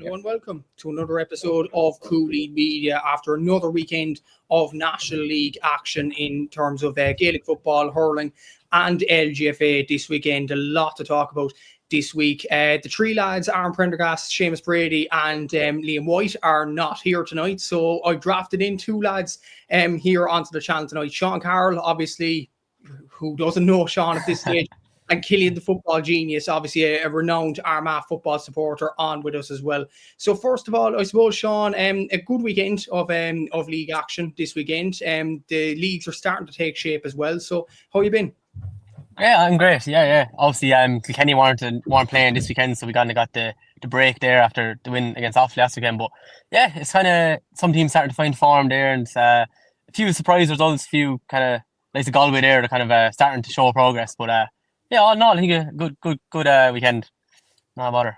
Hello and welcome to another episode of Cooley Media after another weekend of National League action in terms of Gaelic football, hurling and LGFA this weekend. A lot to talk about this week. The three lads, Aaron Prendergast, Seamus Brady and Liam White are not here tonight. So I drafted in two lads here onto the channel tonight. Seán Carroll, obviously, who doesn't know Seán at this stage, and Killian, the football genius, obviously a renowned Armagh football supporter, on with us as well. So first of all, I suppose, Seán, a good weekend of league action this weekend. The leagues are starting to take shape as well. So how you been? Yeah, I'm great. Yeah. Obviously, Kilkenny weren't playing this weekend, so we kind of got the break there after the win against Offaly last weekend. But yeah, it's kind of some teams starting to find form there, and a few surprise results, a few kind of like the Galway there, they're kind of starting to show progress. But yeah, all in all, I think a good weekend. Not a bother.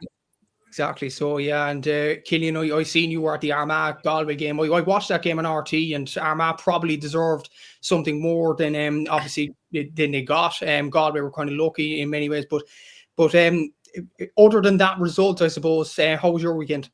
Exactly. So yeah, and Killian, I seen you were at the Armagh Galway game. I watched that game on RT, and Armagh probably deserved something more than obviously than they got. Galway were kind of lucky in many ways, but other than that result, I suppose, how was your weekend?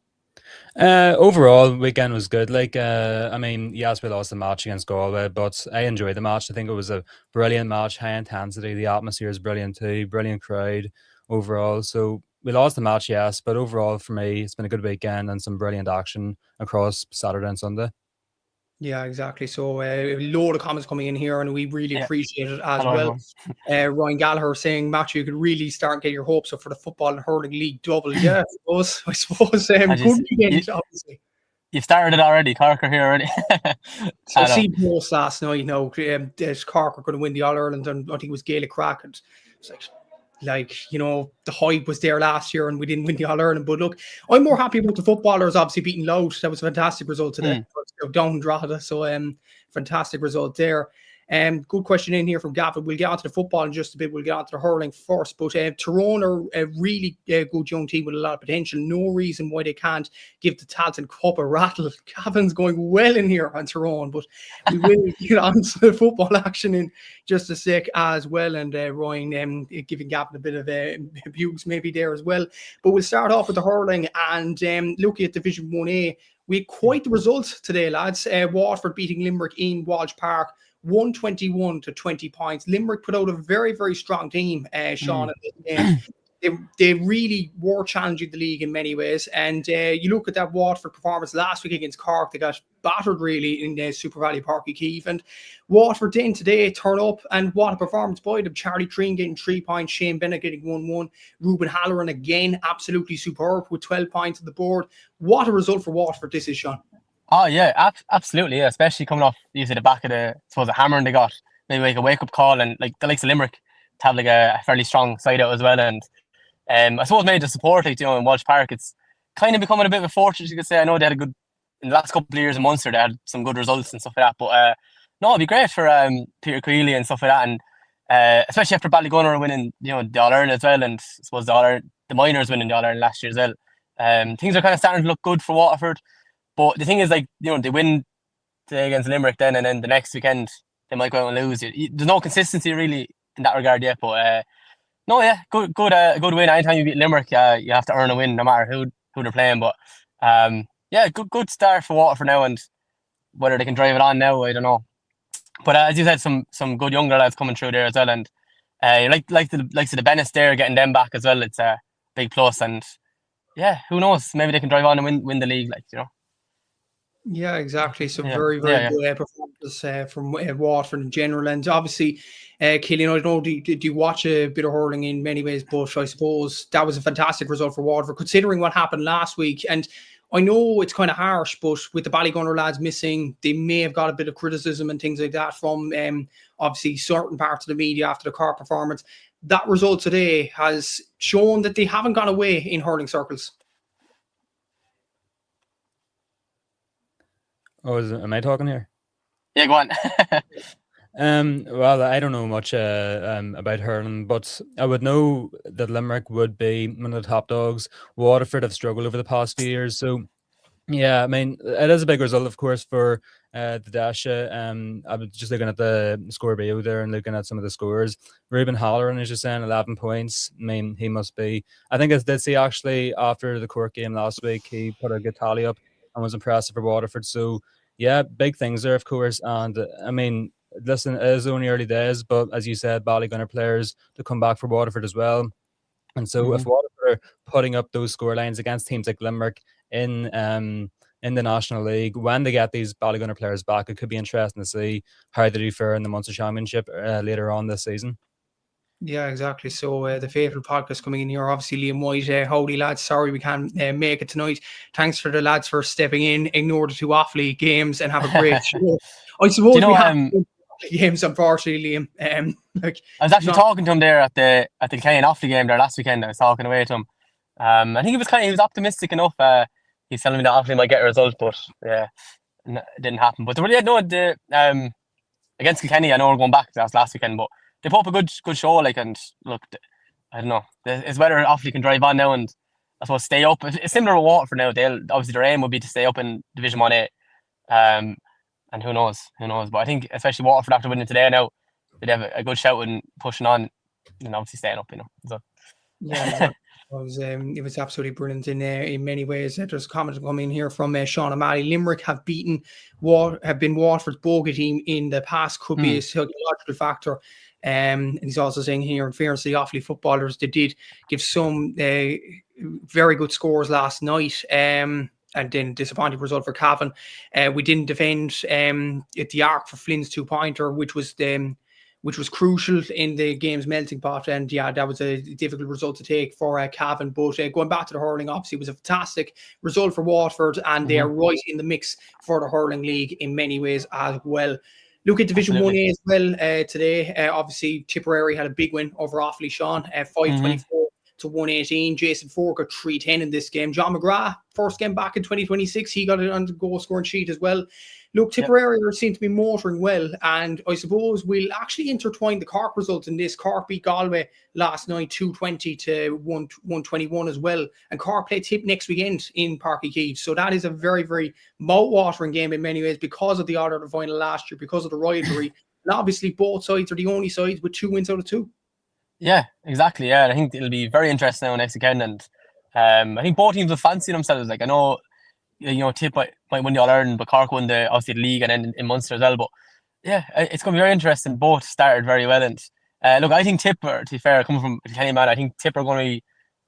Overall, weekend was good. Yes, we lost the match against Galway, but I enjoyed the match. I think it was a brilliant match, high intensity. The atmosphere is brilliant too, brilliant crowd overall. So we lost the match, yes, but overall for me, it's been a good weekend and some brilliant action across Saturday and Sunday. Yeah, exactly. So a load of comments coming in here, and we really appreciate it as well. Ryan Gallagher saying, Matthew, you could really start getting your hopes up for the football and hurling league double. Yeah, I suppose. Good weekend, obviously. You've started it already. Cork are here already. So I see post last night, Cork are going to win the All-Ireland, and I think it was Gaelic Crack, and it's the hype was there last year and we didn't win the All-Ireland. But look, I'm more happy about the footballers obviously beating Louth. That was a fantastic result today. Down Drogheda, so fantastic result there. Good question in here from Gavin. We'll get onto the football in just a bit. We'll get onto the hurling first. But Tyrone are a really good young team with a lot of potential. No reason why they can't give the Tailteann Cup a rattle. Gavin's going well in here on Tyrone, but we will get onto the football action in just a sec as well. And Ryan giving Gavin a bit of abuse maybe there as well. But we'll start off with the hurling and looking at Division 1A. We had quite the result today, lads. Waterford beating Limerick in Walsh Park, 121 to 20 points. Limerick put out a very, very strong team, Seán. They really were challenging the league in many ways. And you look at that Waterford performance last week against Cork, they got battered really in the Super Valley Park Keefe. And Waterford then today turn up, and what a performance by them. Charlie Treen getting 3 points, Shane Bennett getting 1-1. Ruben Halloran again, absolutely superb with 12 points on the board. What a result for Waterford this is, Seán. Oh yeah, absolutely, yeah. Especially coming off the back of the hammering they got. Maybe like a wake-up call, and like the likes of Limerick to have like a fairly strong side out as well. And I suppose maybe the support, in Walsh Park, it's kind of becoming a bit of a fortress, you could say. I know they had a good, in the last couple of years in Munster, they had some good results and stuff like that. But no, it'd be great for Peter Cooley and stuff like that. And especially after Ballygunner winning, the All-Ireland as well. And I suppose the minors winning the All-Ireland last year as well. Things are kind of starting to look good for Waterford. But the thing is, they win today against Limerick then, and then the next weekend, they might go out and lose. There's no consistency really in that regard yet. But no, yeah, good win. Anytime you beat Limerick, you have to earn a win, no matter who they're playing. But yeah, good start for Waterford now, and whether they can drive it on now, I don't know. But as you said, some good younger lads coming through there as well, and like the Bennetts there, getting them back as well. It's a big plus, and yeah, who knows? Maybe they can drive on and win the league, Yeah, exactly. So very good performance from Waterford in general. And obviously, Killian, I don't know, do you watch a bit of hurling in many ways? But I suppose that was a fantastic result for Waterford, considering what happened last week. And I know it's kind of harsh, but with the Ballygunner lads missing, they may have got a bit of criticism and things like that from obviously certain parts of the media after the Cork performance. That result today has shown that they haven't gone away in hurling circles. Oh, am I talking here? Yeah, go on. Well, I don't know much about hurling, but I would know that Limerick would be one of the top dogs. Waterford have struggled over the past few years, so yeah, I mean, it is a big result, of course, for the Dasha. I was just looking at the score bio there and looking at some of the scores. Ruben Halloran is just saying 11 points. I mean, he must be. I think I did see actually after the Cork game last week, he put a good tally up and was impressive for Waterford. So, yeah, big things there, of course. And I mean, listen, it is only early days, but as you said, Ballygunner players to come back for Waterford as well. And so if Waterford are putting up those score lines against teams like Limerick in the National League, when they get these Ballygunner players back, it could be interesting to see how they do fare in the Munster Championship later on this season. Yeah, exactly. So the faithful podcast coming in here, obviously Liam White, howdy lads, sorry we can't make it tonight. Thanks for the lads for stepping in, ignore the 2 Offaly games and have a great show. I suppose we have games, unfortunately, Liam. I was actually talking to him there at the Killian Offaly game there last weekend. I was talking away to him. I think he was optimistic enough. He's telling me that Offaly might get a result, but yeah, it didn't happen. But against Kilkenny, I know we're going back to that last weekend, but they put up a good show. Like, and look, I don't know. It's whether Offaly can drive on now and I suppose stay up. It's similar to Waterford now. Obviously their aim would be to stay up in Division 1A. And who knows? But I think especially Waterford after winning today now, they'd have a good shout and pushing on and obviously staying up, So. Yeah, exactly. It was absolutely brilliant in many ways. There's a comment coming here from Seán O'Malley. Limerick have been Waterford's bogey team in the past. Could be a psychological factor. And he's also saying here, in fairness to the Offaly footballers, they did give some very good scores last night. And then disappointing result for Cavan. We didn't defend at the arc for Flynn's 2-pointer, which was crucial in the game's melting pot. And yeah, that was a difficult result to take for Cavan. But going back to the hurling, obviously, it was a fantastic result for Waterford, and they are right in the mix for the hurling league in many ways as well. Look at Division 1A as well today. Obviously, Tipperary had a big win over Offaly, Seán, 524 to 118. Jason Ford got 310 in this game. John McGrath, first game back in 2026, he got it on the goal scoring sheet as well. Look, Tipperary seem to be motoring well, and I suppose we'll actually intertwine the Cork results in this. Cork beat Galway last night 220 to 121 as well, and Cork play Tip next weekend in Páirc Uí Chaoimh. So that is a very, very mouth-watering game in many ways because of the order of the final last year, because of the rivalry. And obviously both sides are the only sides with 2 wins out of 2. Yeah, exactly. Yeah, I think it'll be very interesting now next weekend, and I think both teams will fancy themselves. Like, I know, Tip might win the All-Ireland, but Cork won the league and then in Munster as well. But yeah, it's going to be very interesting. Both started very well, and look, I think Tip, to be fair, coming from Kilkenny man, I think Tip are going to be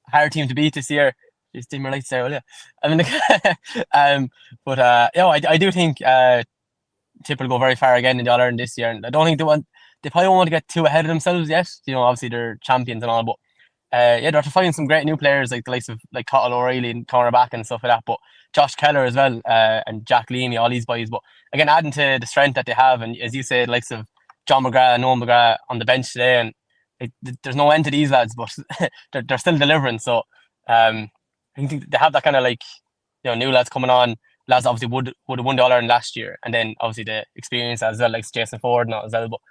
a hard team to beat this year. Just dim your lights there, will you? I mean, I do think Tip will go very far again in the All-Ireland this year, and I don't think they probably won't want to get too ahead of themselves yet. Obviously they're champions and all, but they're finding some great new players like the likes of Cottle O'Reilly and cornerback and stuff like that. But Josh Keller as well, and Jack Leamy, all these boys. But again, adding to the strength that they have, and as you said, likes of John McGrath and Noam McGrath on the bench today, and there's no end to these lads, but they're still delivering. So I think they have that kind of new lads coming on. Lads obviously would have won the All-Ireland last year, and then obviously the experience as well, like Jason Ford and all as well. But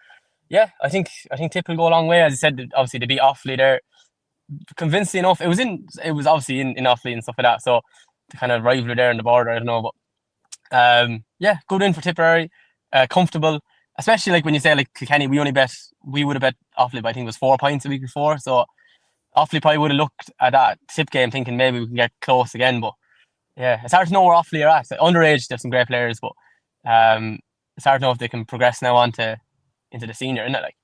yeah, I think Tip will go a long way. As I said, obviously they beat Offaly there convincingly enough. It was obviously in Offaly and stuff like that. So the kind of rivalry there in the border, I don't know, but good win for Tipperary. Comfortable, especially like when you say like Kilkenny, we would have bet Offaly, but I think it was 4 points the week before. So Offaly probably would have looked at that Tip game thinking maybe we can get close again. But yeah, it's hard to know where Offaly are at. Underage, they have some great players, but it's hard to know if they can progress now into the senior, isn't it?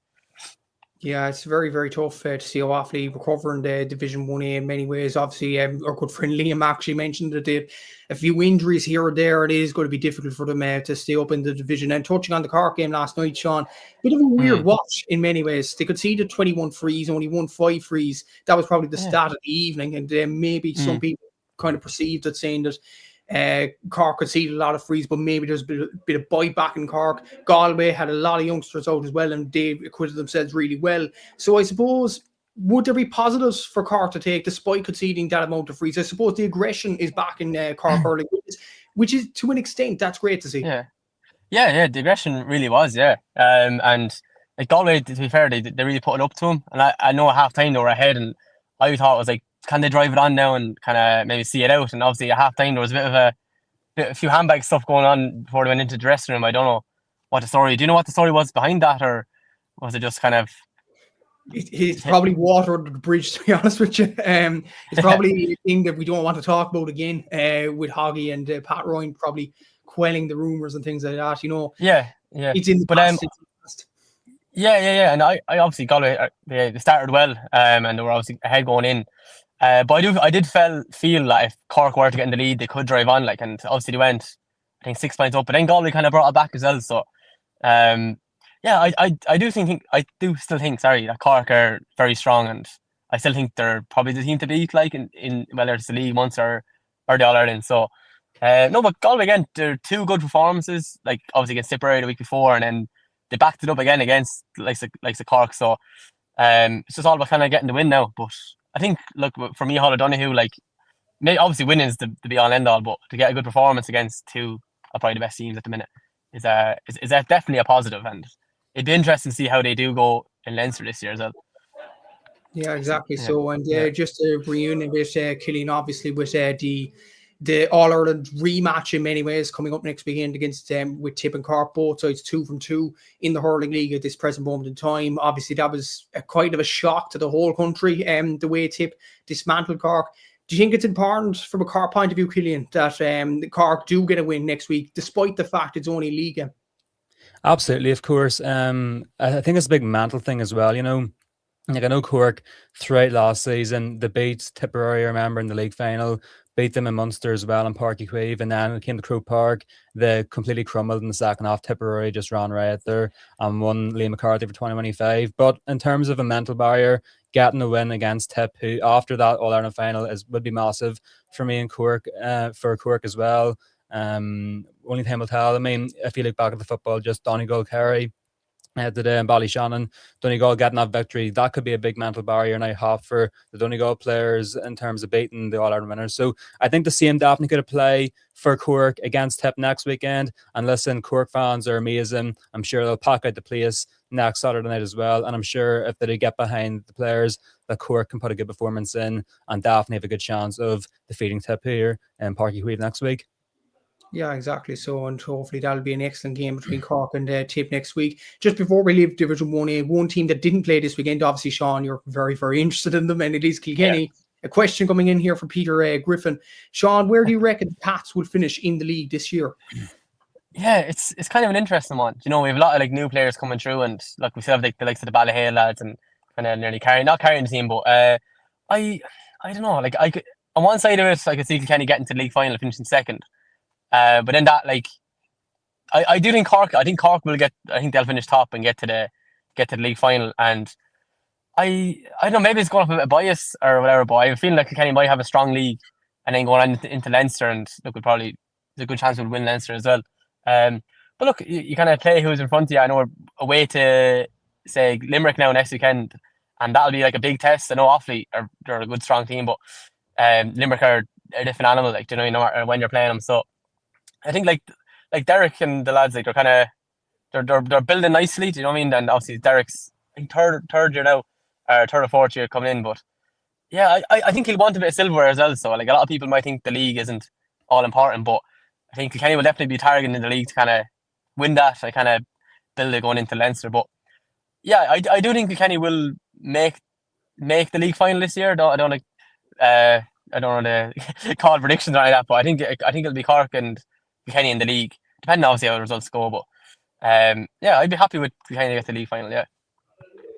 Yeah, it's very, very tough to see how Offaly recovering the Division 1A in many ways. Obviously, our good friend Liam actually mentioned that they had a few injuries here or there. It is going to be difficult for them to stay up in the division. And touching on the Cork game last night, Seán, bit of a weird watch in many ways. They conceded 21 frees, only won 5 frees. That was probably the start of the evening. And maybe some people kind of perceived it, saying that Cork conceded a lot of frees, but maybe there's a bit of bite back in Cork. Galway had a lot of youngsters out as well, and they acquitted themselves really well. So I suppose, would there be positives for Cork to take despite conceding that amount of frees? I suppose the aggression is back in Cork hurling, which is to an extent, that's great to see. Yeah, the aggression really was, and like Galway, to be fair, they really put it up to them. And I know at half time they were ahead, and I thought it was like, can they drive it on now and kind of maybe see it out? And obviously at half time there was a bit of a few handbag stuff going on before they went into the dressing room. I don't know what the story. Do you know what the story was behind that, or was it just kind of? It's probably water under the bridge, to be honest with you. It's probably a thing that we don't want to talk about again. With Hoggy and Pat Ryan probably quelling the rumors and things like that. Yeah. It's in the past. It's in the past. Yeah. And I obviously Galway they started well, and they were obviously ahead going in. But I did feel like if Cork were to get in the lead, they could drive on, and obviously they went, I think 6 points up, but then Galway kind of brought it back as well. So, I do still think that Cork are very strong, and I still think they're probably the team to beat, in whether it's the league once or the All Ireland. So, no, but Galway again, they're two good performances, obviously against Tipperary the week before, and then they backed it up again against like the Cork. So, it's just all about kind of getting the win now. But I think, look, for me, Hall O'Donoghue, obviously winning is the be all end all, but to get a good performance against two of probably the best teams at the minute is definitely a positive, and it'd be interesting to see how they do go in Leinster this year as well. Yeah, exactly. Yeah. So, and just a reunion with Killian, obviously, with the All Ireland rematch in many ways coming up next weekend against with Tip and Cork, both sides 2 from 2 in the hurling league at this present moment in time. Obviously, that was quite of a shock to the whole country. The way Tip dismantled Cork. Do you think it's important from a Cork point of view, Killian, that the Cork do get a win next week, despite the fact it's only a league game? Absolutely, of course. I think it's a big mental thing as well. I know Cork throughout last season, they beat Tipperary, I remember, in the league final, beat them in Munster as well in Páirc Uí Chaoimh, and then it came to Croke Park. They completely crumbled in the second half. Tipperary just ran riot there and won Liam McCarthy for 2025. But in terms of a mental barrier, getting a win against Tip, who after that All-Ireland final would be massive for me and Cork, for Cork as well. Only time will tell. I mean, if you look back at the football, just Donegal, Kerry, today in Ballyshannon, Donegal getting that victory, that could be a big mental barrier now half for the Donegal players in terms of beating the All-Ireland winners. So I think the same definitely could apply for Cork against Tip next weekend. And listen, Cork fans are amazing. I'm sure they'll pack out the place next Saturday night as well. And I'm sure if they get behind the players, that Cork can put a good performance in and definitely have a good chance of defeating Tip here in Páirc Uí Chaoimh next week. Yeah, exactly. So, and hopefully that'll be an excellent game between Cork and Tip next week. Just before we leave Division 1A, one team that didn't play this weekend, obviously, Seán, you're very, very interested in them, and it is Kilkenny. Yeah. A question coming in here from Peter Griffin. Seán, where do you reckon the Pats will finish in the league this year? Yeah, it's kind of an interesting one. We have a lot of new players coming through, and we still have the likes of the Ballahale lads and kind of nearly not carrying the team, but I don't know. I could, on one side of it, I could see Kilkenny getting to the league final, finishing second. But then that, I do think Cork. I think Cork will get. I think they'll finish top and get to the league final. And I don't know. Maybe it's going off a bit of bias or whatever. But I feel like Kilkenny might have a strong league, and then going on into Leinster, and look, there's a good chance we'll win Leinster as well. But look, you kind of play who's in front of you. I know we're away to say Limerick now next weekend, and that'll be a big test. I know Offaly they're a good strong team, but Limerick are a different animal. No matter when you're playing them, so. I think like Derek and the lads, they're kind of they're building nicely. Do you know what I mean? And obviously Derek's third year now, or third or fourth year coming in. But yeah, I think he'll want a bit of silverware as well. So a lot of people might think the league isn't all important, but I think Kilkenny will definitely be targeting the league to kind of win that. I kind of build it going into Leinster. But yeah, I do think Kilkenny will make the league final this year. I don't want to call predictions or like that, but I think it'll be Cork and Kilkenny in the league, depending obviously how the results go. But yeah, I'd be happy with Kilkenny to get the league final.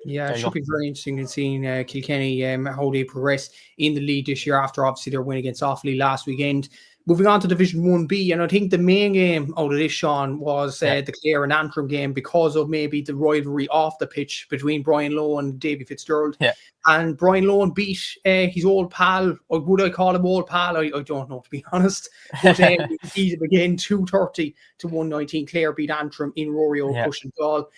Yeah, it should be very interesting in seeing Kilkenny how they progress in the league this year after obviously their win against Offaly last weekend. Moving on to Division 1B, and I think the main game out of this, Seán, was the Clare and Antrim game because of maybe the rivalry off the pitch between Brian Lowe and Davy Fitzgerald. Yeah. And Brian Lowe beat his old pal, or would I call him old pal? I don't know, to be honest. But he beat him again, 230 to 119. Clare beat Antrim in Rory O'Cushion goal.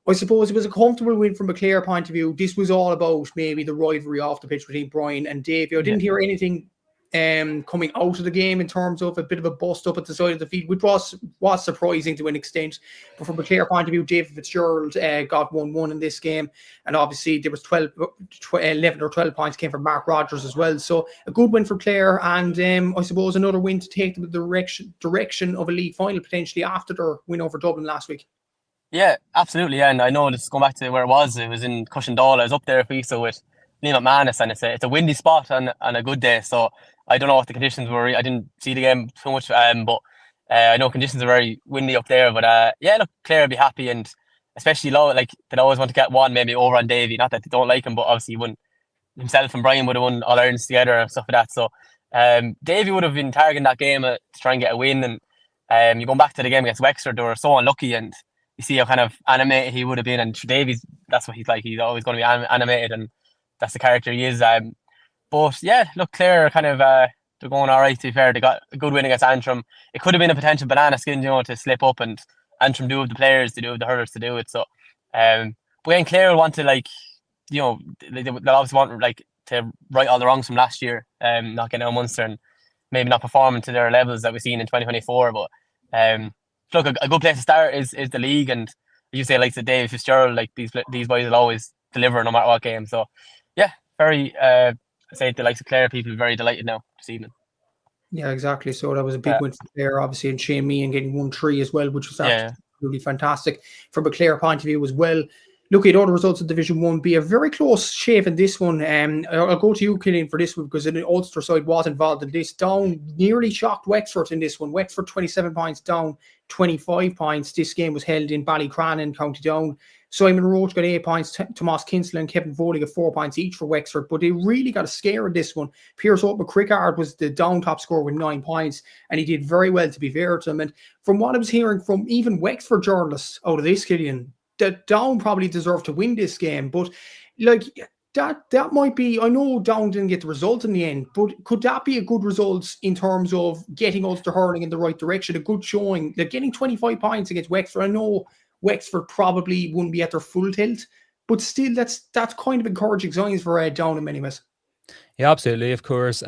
I suppose it was a comfortable win from a Clare point of view. This was all about maybe the rivalry off the pitch between Brian and Davy. I didn't hear anything coming out of the game in terms of a bit of a bust up at the side of the field, which was surprising to an extent. But from a Clare point of view, David Fitzgerald got 1-1 in this game, and obviously there was 11 or 12 points came from Mark Rogers as well. So a good win for Clare, and I suppose another win to take them in the direction of a league final potentially after their win over Dublin last week. Yeah, absolutely. Yeah. And I know this going back to where it was in Cushendall. I was up there a week so with Liam McManus, and it's a windy spot on a good day. So I don't know what the conditions were. I didn't see the game too much, but I know conditions are very windy up there. But yeah, look, Clare will be happy, and especially like they'd always want to get one maybe over on Davy. Not that they don't like him, but obviously himself and Brian would have won All Irelands together and stuff like that. So Davy would have been targeting that game to try and get a win. And you going back to the game against Wexford, they were so unlucky, and you see how kind of animated he would have been. And Davy's, that's what he's like. He's always going to be animated, and that's the character he is. But yeah, look, Clare kind of they're going all right. To be fair, they got a good win against Antrim. It could have been a potential banana skin, to slip up, and Antrim do have the players to do it, the hurlers to do it. So, but then Clare will want to they'll obviously want to right all the wrongs from last year, not getting out of Munster and maybe not performing to their levels that we've seen in 2024. But look, a good place to start is the league, and as you say, like David Fitzgerald, these boys will always deliver no matter what game. So yeah, very I say the likes of Clare people are very delighted now this evening. Yeah, exactly. So that was a big win for Clare, obviously, and Shane Meehan getting 1-3 as well, which was absolutely fantastic from a Clare point of view as well. Looking at all the results of Division 1B, a very close shave in this one. I'll go to you, Killian, for this one, because the Ulster side was involved in this. Down nearly shocked Wexford in this one. Wexford 27 points, down 25 points. This game was held in Ballycrannan, County Down. Simon Roach got 8 points, Tomas Kinsella and Kevin Foley got 4 points each for Wexford, but they really got a scare in this one. Pierce Hope McCrickard was the down top scorer with 9 points, and he did very well, to be fair to him. And from what I was hearing from even Wexford journalists out of this, Killian, that Down probably deserved to win this game, but that might be, I know Down didn't get the result in the end, but could that be a good result in terms of getting Ulster hurling in the right direction, a good showing, getting 25 points against Wexford? I know Wexford probably wouldn't be at their full tilt, but still that's kind of encouraging signs for Down in many ways. Yeah, absolutely, of course.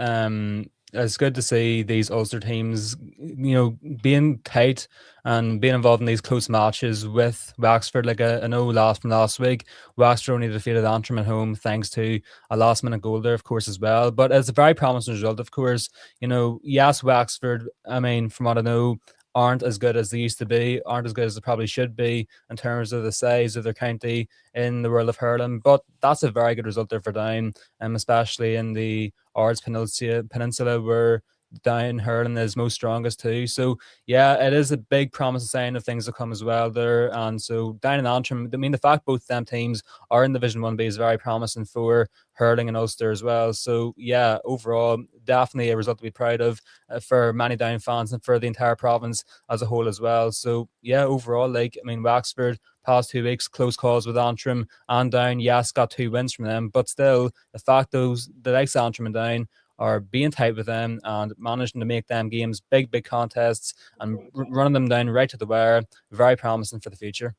It's good to see these Ulster teams, being tight and being involved in these close matches with Wexford. I know from last week, Wexford only defeated Antrim at home thanks to a last-minute goal there, of course, as well. But it's a very promising result, of course. Yes, Wexford, from what I know, aren't as good as they used to be, aren't as good as they probably should be in terms of the size of their county in the world of hurling. But that's a very good result there for Down, especially in the Ards Peninsula where Down hurling is most strongest too. So yeah, it is a big promising sign of things to come as well there. And so Down and Antrim, the fact both them teams are in Division 1B is very promising for hurling and Ulster as well. So yeah, overall, definitely a result to be proud of for many Down fans and for the entire province as a whole as well. So yeah, overall, Wexford past 2 weeks, close calls with Antrim and Down. Yes, got 2 wins from them, but still the fact the likes of Antrim and Down are being tight with them and managing to make them games big contests and running them down right to the wire, very promising for the future.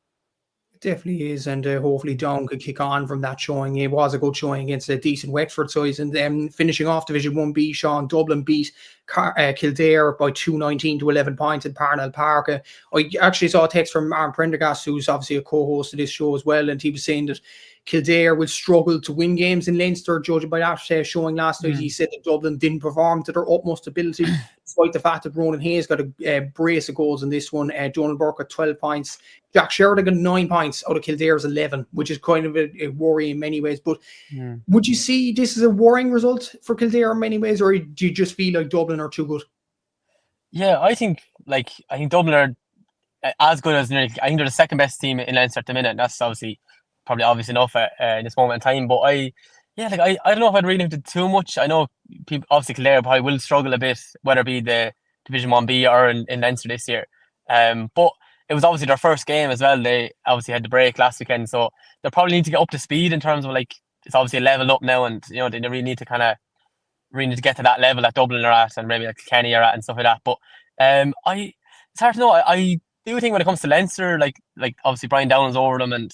Definitely is, and hopefully Down could kick on from that showing. It was a good showing against a decent Wexford size, and then finishing off Division 1B, Seán, Dublin beat Kildare by 219 to 11 points in Parnell Park. I actually saw a text from Aaron Prendergast, who's obviously a co-host of this show as well, and he was saying that Kildare will struggle to win games in Leinster, judging by that showing last night. He said that Dublin didn't perform to their utmost ability, despite the fact that Ronan Hayes got a brace of goals in this one. Donald Burke got 12 points. Jack Sheridan got 9 points out of Kildare's 11, which is kind of a worry in many ways. But would you see this as a worrying result for Kildare in many ways, or do you just feel like Dublin are too good? Yeah, I think Dublin are as good as I think they're the second best team in Leinster at the minute. That's probably obvious enough in this moment in time. But I don't know if I'd read into too much. I know people, obviously Kildare probably will struggle a bit, whether it be the Division 1B or in Leinster this year. But it was obviously their first game as well. They obviously had the break last weekend, so they probably need to get up to speed in terms of it's obviously leveled up now, and they really need to get to that level that Dublin are at, and maybe Kenny are at and stuff like that. But it's hard to know. I do think when it comes to Leinster, like obviously Brian Down's over them, and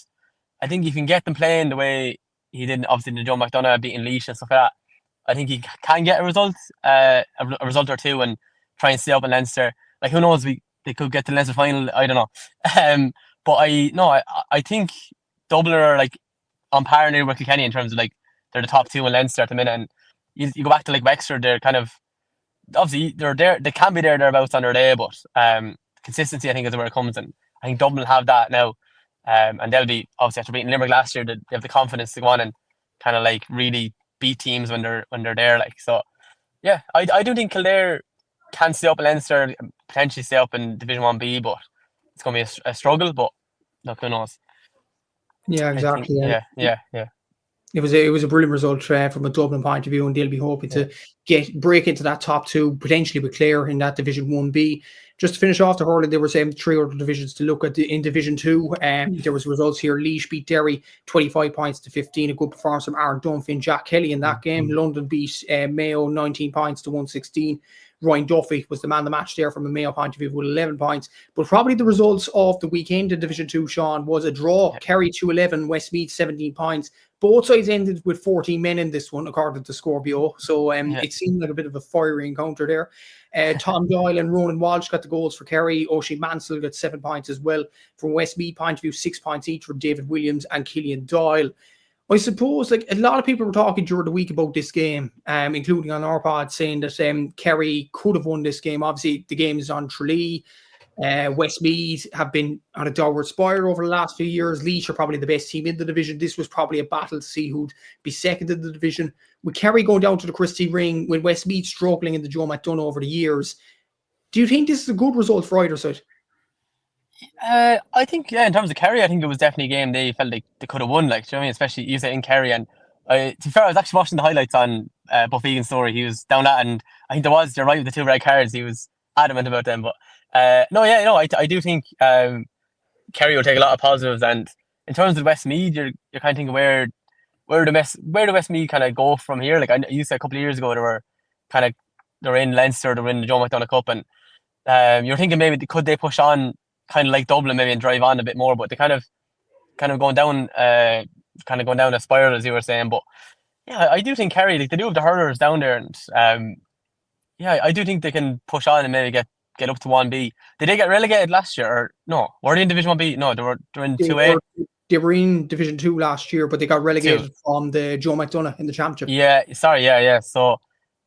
I think you can get them playing the way he did, obviously, the Joe McDonough beating Lynch and stuff like that. I think he can get a result or two, and try and stay up in Leinster. Like, who knows? They could get to the Leinster final. I don't know. But I think Dublin are like on par near with Kilkenny in terms of like they're the top two in Leinster at the minute. And you go back to like Wexford, they're kind of obviously they're there. They can be thereabouts on their day, but consistency I think is where it comes. And I think Dublin have that now. And they'll be obviously after beating Limerick last year, they have the confidence to go on and kind of like really beat teams when they're there. Like, so, yeah, I do think Kildare can stay up in Leinster, potentially stay up in Division 1B, but it's going to be a struggle. But look, who knows? Yeah, exactly. Yeah. It was a brilliant result from a Dublin point of view, and they'll be hoping to break into that top two, potentially with Clare in that Division 1B. Just to finish off the hurling, there was 3 other divisions to look at in Division 2. There was results here. Laois beat Derry 25 points to 15. A good performance from Aaron Dunphy and Jack Kelly in that game. London beat Mayo 19 points to 116. Ryan Duffy was the man of the match there from a Mayo point of view with 11 points. But probably the results of the weekend in Division 2, Seán, was a draw. Kerry 2-11, Westmeath 17 points. Both sides ended with 14 men in this one, according to Scorpio. So it seemed like a bit of a fiery encounter there. Tom Doyle and Ronan Walsh got the goals for Kerry. Oisin Mansell got 7 points as well. From Westmeath point of view, 6 points each from David Williams and Killian Doyle. I suppose like a lot of people were talking during the week about this game, including on our pod, saying that Kerry could have won this game. Obviously, the game is on Tralee. Westmeath have been on a downward spiral over the last few years. Lynch are probably the best team in the division. This was probably a battle to see who'd be second in the division. With Kerry going down to the Christie Ring, with Westmeath struggling in the Joe McDonough over the years, do you think this is a good result for either side? I think, in terms of Kerry, I think it was definitely a game they felt like they could have won. Like, do you know what I mean? Especially you say in Kerry. And to be fair, I was actually watching the highlights on Buff Egan's story. He was down that, and I think you're right with the 2 red cards. He was adamant about them. But I do think Kerry will take a lot of positives. And in terms of Westmeath, you're kind of thinking where do Westmeath kind of go from here? Like, I used to a couple of years ago, they're in Leinster, they were in the Joe McDonough Cup, and you're thinking maybe could they push on kind of like Dublin maybe and drive on a bit more, but they kind of going down a spiral, as you were saying. But yeah, I do think Kerry, like, they do have the hurlers down there, and I do think they can push on and maybe get up to 1B. Did they get relegated last year, or no? Were they in Division 1B? No, they were in 2A. They were in Division 2 last year, but they got relegated from the Joe McDonough in the championship. Yeah. So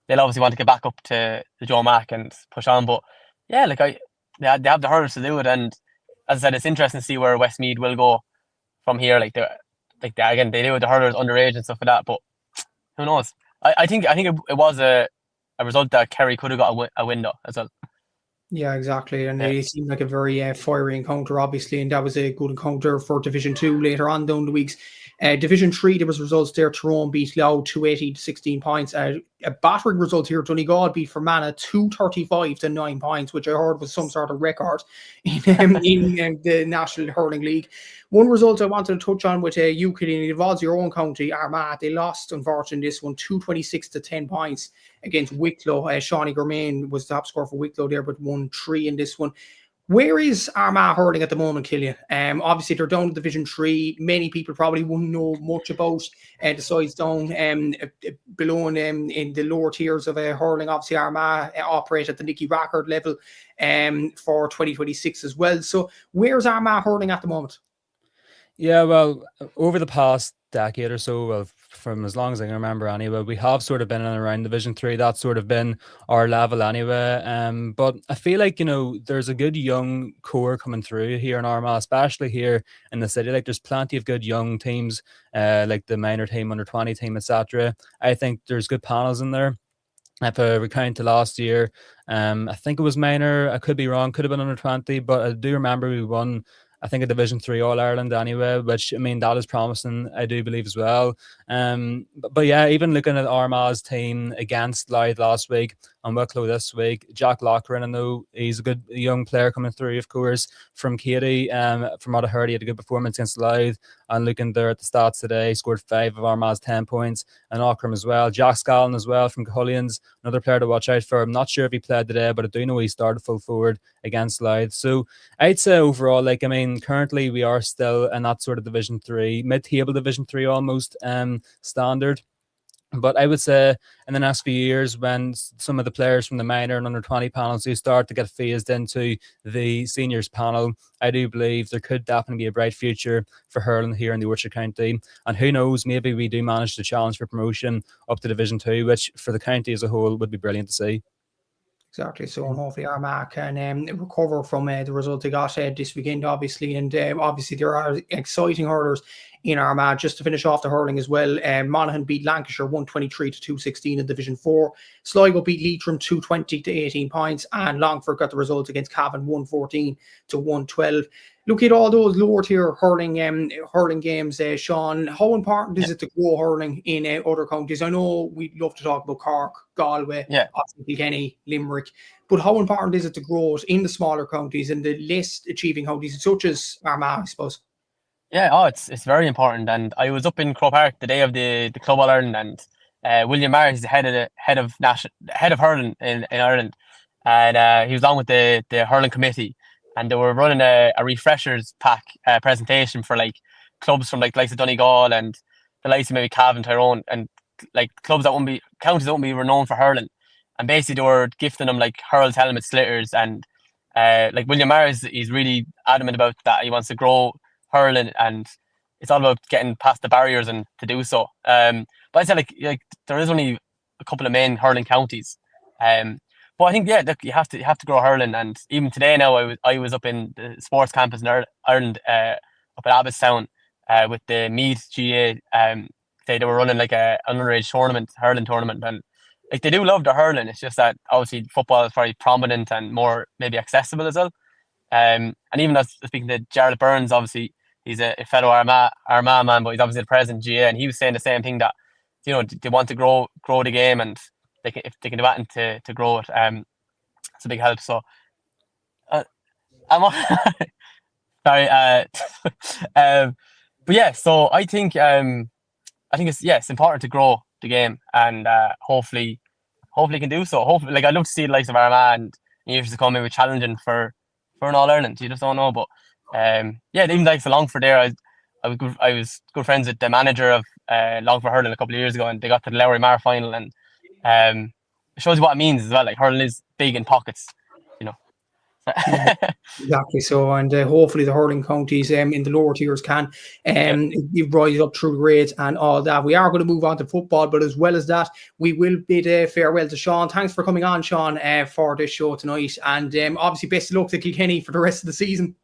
they'll obviously want to get back up to the Joe Mac and push on. But yeah, like they have the hurdles to do it, and as I said, it's interesting to see where Westmeath will go from here. Like they do with the hurlers underage and stuff like that, but who knows? I think it was a result that Kerry could have got a window as well. Yeah, exactly. And it seemed like a very fiery encounter, obviously, and that was a good encounter for Division 2 later on down the weeks. Division 3, there was results there. Tyrone beat Louth 280 to 16 points. A battering result here. Donegal beat Fermanagh 235 to 9 points, which I heard was some sort of record in the National Hurling League. One result I wanted to touch on with you, Killian, it involves your own county, Armagh. They lost, unfortunately, this one, 226 to 10 points against Wicklow. Shawnee Germain was the top scorer for Wicklow there, but 1-3 in this one. Where is Armagh hurling at the moment, Killian? Obviously, they're down to Division 3. Many people probably wouldn't know much about the sides down below in the lower tiers of hurling. Obviously, Armagh operate at the Nicky Rackard level for 2026 as well. So where's Armagh hurling at the moment? Yeah, well, over the past decade or so, well, from as long as I can remember anyway, we have sort of been in and around Division 3. That's sort of been our level anyway. But I feel like, there's a good young core coming through here in Armagh, especially here in the city. Like, there's plenty of good young teams, like the minor team, under 20 team, etc. I think there's good panels in there. If I recount to last year, I think it was minor. I could be wrong, could have been under 20, but I do remember we won, I think, a Division 3 All-Ireland anyway, which, I mean, that is promising, I do believe, as well. But yeah, even looking at Armagh's team against Louth last week and Wicklow this week, Jack Lochran, I know he's a good young player coming through, of course, from Katie. From what I heard, he had a good performance against Louth. And looking there at the stats today, he scored 5 of Armagh's 10 points. And Ockram as well. Jack Scallon as well from Cullians, another player to watch out for. I'm not sure if he played today, but I do know he started full forward against Louth. So I'd say overall, like, I mean, currently we are still in that sort of Division 3, mid-table Division 3 almost standard. But I would say in the next few years, when some of the players from the minor and under 20 panels do start to get phased into the seniors panel, I do believe there could definitely be a bright future for hurling here in the Worcestershire County. And who knows, maybe we do manage to challenge for promotion up to Division 2, which for the county as a whole would be brilliant to see. Exactly. So, and hopefully Armagh can recover from the result they got this weekend, obviously. And obviously there are exciting hurlers in Armagh. Just to finish off the hurling as well, Monaghan beat Lancashire 123-216 in Division 4. Sligo beat Leitrim 220-18 points. And Longford got the result against Cavan 114-112. Look at all those lower tier hurling games, Seán. How important is it to grow hurling in other counties? I know we love to talk about Cork, Galway, obviously Kilkenny, Limerick, but how important is it to grow it in the smaller counties and the less achieving counties, such as Armagh, I suppose? Yeah, it's very important. And I was up in Croke Park the day of the Club All Ireland, and William Maher is the head of hurling in Ireland, and he was on with the hurling committee. And they were running a refreshers pack presentation for like clubs from like the likes of Donegal and the likes of maybe Cavan, Tyrone, and like counties that won't be renowned for hurling. And basically they were gifting them like hurls, helmets, slitters, and like William Maher he's really adamant about that. He wants to grow hurling, and it's all about getting past the barriers and to do so. But I said like there is only a couple of main hurling counties. But I think look, you have to grow hurling, and even today now I was up in the sports campus in Ireland, up at Abbottstown, with the Meath GA. They were running like an underage hurling tournament, and like they do love the hurling. It's just that obviously football is very prominent and more maybe accessible as well. And even as speaking to Gerald Burns, obviously he's a fellow Armagh man, but he's obviously the president GA, and he was saying the same thing, that they want to grow the game, and if they can do anything to grow it, it's a big help. So, sorry, but yeah. So I think it's important to grow the game, and hopefully can do so. Hopefully, like I'd love to see the likes of Armagh and years to come maybe challenging for an All Ireland. You just don't know, but even like the Longford there. I was good friends with the manager of Longford Hurling a couple of years ago, and they got to the Lowry Mar final, and it shows you what it means as well. Like hurling is big in pockets, Exactly. So, and hopefully the hurling counties in the lower tiers can rise up through the grades and all that. We are going to move on to football, but as well as that, we will bid farewell to Seán. Thanks for coming on, Seán, for this show tonight, and obviously best of luck to Kilkenny for the rest of the season.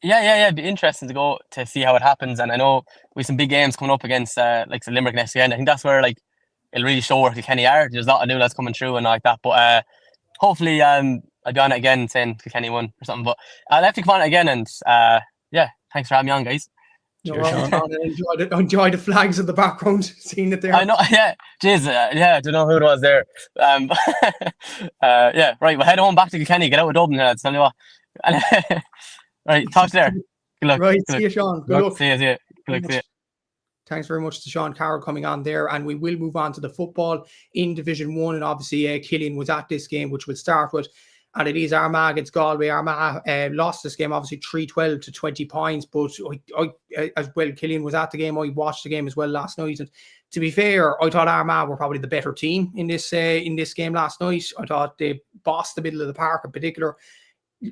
Yeah. It'd be interesting to go to see how it happens, and I know we have some big games coming up against like the Limerick next weekend. I think that's where like it'll really show where Kilkenny are. There's a lot of new lads coming through and like that, but hopefully I'll be on it again saying Kilkenny won or something. But I'll have to come on it again, and thanks for having me on, guys. Enjoy the flags in the background, seeing it there. I know, jeez, I don't know who it was there. Right, we'll head home back to Kilkenny, get out of Dublin, tell you what. Right, talk to you there. Good luck. Right, see you, Seán. Good luck. See you. Good luck, see you. Thanks very much to Seán Carroll coming on there, and we will move on to the football in Division 1, and obviously Killian was at this game, which we'll start with, and it is Armagh against Galway. Armagh lost this game, obviously 3-12 to 20 points, but I as well, Killian was at the game. I watched the game as well last night, and to be fair, I thought Armagh were probably the better team in this game last night. I thought they bossed the middle of the park in particular.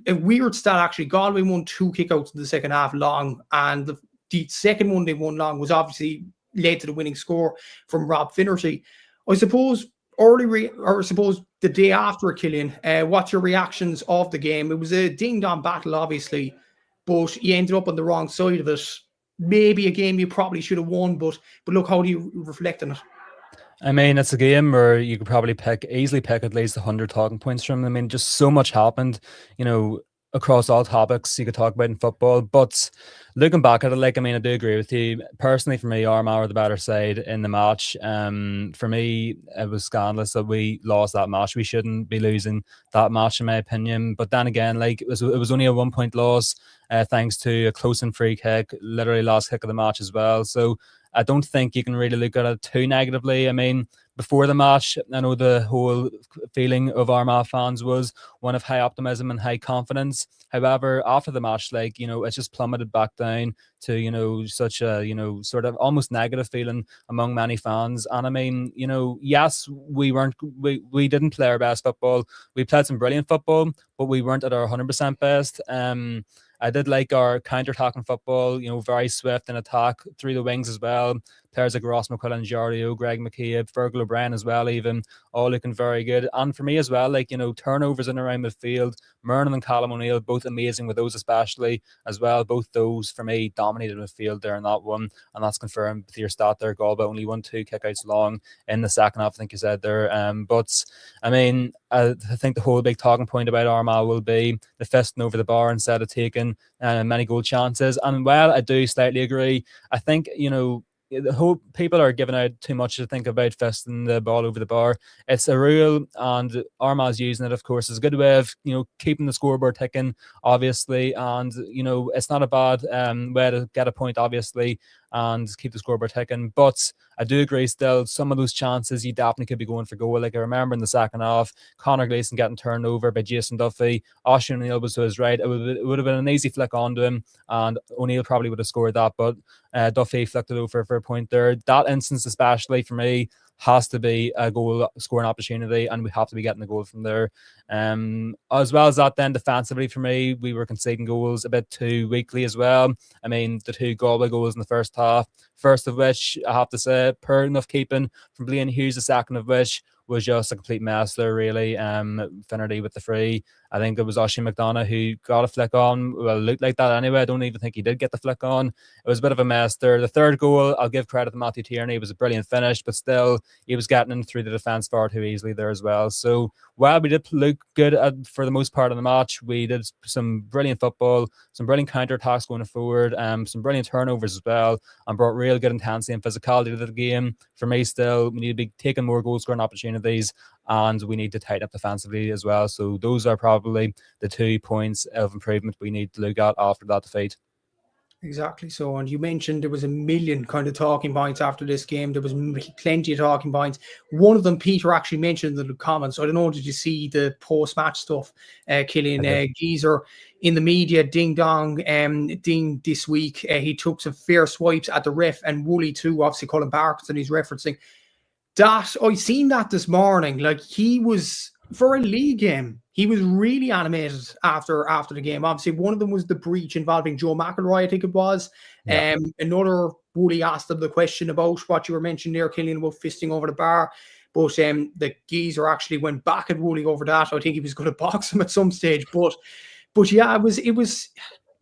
A weird stat, actually. Galway won 2 kickouts in the second half long, and the second one they won long was obviously led to the winning score from Rob Finnerty. I suppose the day after Killian, what's your reactions of the game? It was a ding-dong battle, obviously, but you ended up on the wrong side of it. Maybe a game you probably should have won, but look, how do you reflect on it? I mean, it's a game where you could probably easily pick at least 100 talking points from. I mean, just so much happened, across all topics you could talk about in football. But looking back at it, I do agree with you. Personally, for me, Armagh were the better side in the match. For me, it was scandalous that we lost that match. We shouldn't be losing that match, in my opinion. But then again, it was only a 1-point loss. thanks to a close and free kick, literally last kick of the match as well. So I don't think you can really look at it too negatively. I mean, before the match, I know the whole feeling of Armagh fans was one of high optimism and high confidence. However, after the match, like, it's just plummeted back down to, such a, sort of almost negative feeling among many fans. And I mean, yes, we didn't play our best football. We played some brilliant football, but we weren't at our 100% best. I did like our counter-attacking football, very swift in attack through the wings as well. Players like Ross McQuillan, Jardio, Greg McCabe, Fergal O'Brien as well, even, all looking very good. And for me as well, like, turnovers in and around midfield, Murnan and Callum O'Neill, both amazing with those especially as well. Both those, for me, dominated midfield there in that one. And that's confirmed with your stat there, Galba, only 1-2 kickouts long in the second half, I think you said there. But, I mean, I think the whole big talking point about Armagh will be the fisting over the bar instead of taking many goal chances. And while I do slightly agree, I think, the whole people are giving out too much to think about fisting the ball over the bar. It's a rule, and Armagh's using it, of course, as a good way of keeping the scoreboard ticking, obviously. And it's not a bad way to get a point, obviously, and keep the scoreboard ticking. But I do agree still, some of those chances you definitely could be going for goal. Like I remember in the second half, Conor Gleeson getting turned over by Jason Duffy. Oisín O'Neill was to his right. It would have been an easy flick onto him, and O'Neill probably would have scored that. But Duffy flicked it over for a point there. That instance, especially for me, has to be a goal scoring opportunity, and we have to be getting the goal from there. As well as that, then defensively for me, we were conceding goals a bit too weakly as well. I mean, the 2 Galway goals in the first half, first of which I have to say, poor enough keeping from Blaine Hughes, the second of which was just a complete mess there, really. Finnerty with the free. I think it was Oisín McDonough who got a flick on. Well, it looked like that anyway. I don't even think he did get the flick on. It was a bit of a mess there. The third goal, I'll give credit to Matthew Tierney. It was a brilliant finish, but still, he was getting in through the defence far too easily there as well. So while we did look good for the most part of the match, we did some brilliant football, some brilliant counter-attacks going forward, some brilliant turnovers as well, and brought real good intensity and physicality to the game. For me still, we need to be taking more goal-scoring opportunities, and we need to tighten up defensively as well. So those are probably the 2 points of improvement we need to look at after that defeat. Exactly. So, and you mentioned there was a million kind of talking points after this game. There was plenty of talking points. One of them, Peter actually mentioned in the comments. I don't know, did you see the post-match stuff? Killian Geezer in the media, ding dong, ding this week. He took some fair swipes at the ref, and Woolley too, obviously Colin Parkinson he's referencing. That I seen that this morning. Like, he was, for a league game, he was really animated after the game. Obviously, one of them was the breach involving Joe McElroy, I think it was. Yeah. Another, Woolley asked him the question about what you were mentioning there, Killian, about fisting over the bar. But the geezer actually went back at Woolley over that. I think he was going to box him at some stage. But yeah, it was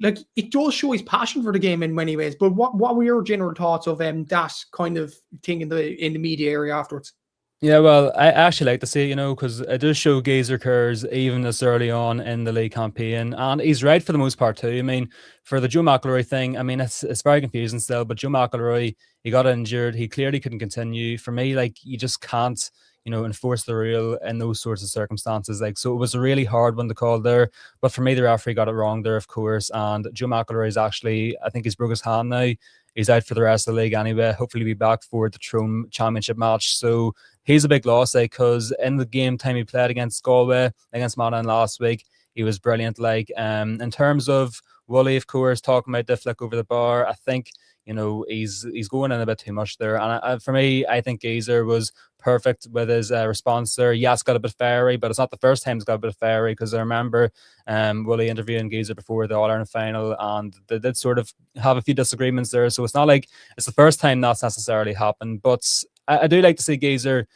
like, it does show his passion for the game in many ways. But what were your general thoughts of that kind of thing in the media area afterwards? Yeah, well, I actually like to see it, because it does show Geezer cares even this early on in the league campaign. And he's right for the most part too. I mean, for the Joe McElroy thing, I mean, it's very confusing still, but Joe McElroy, he got injured. He clearly couldn't continue. For me, like, you just can't, enforce the rule in those sorts of circumstances. Like, so it was a really hard one to call there. But for me, the referee got it wrong there, of course. And Joe McElroy is actually, I think he's broke his hand now. He's out for the rest of the league anyway. Hopefully be back for the Tyrone Championship match. So he's a big loss, because in the game time he played against Galway, against Monaghan last week, he was brilliant. Like, in terms of Woolley, of course, talking about the flick over the bar, I think, he's going in a bit too much there. And for me, I think Geezer was perfect with his response there. Yes, got a bit fiery, but it's not the first time he's got a bit fiery, because I remember Woolley interviewing Geezer before the All-Ireland final, and they did sort of have a few disagreements there. So it's not like it's the first time that's necessarily happened. But I do like to see Geezer,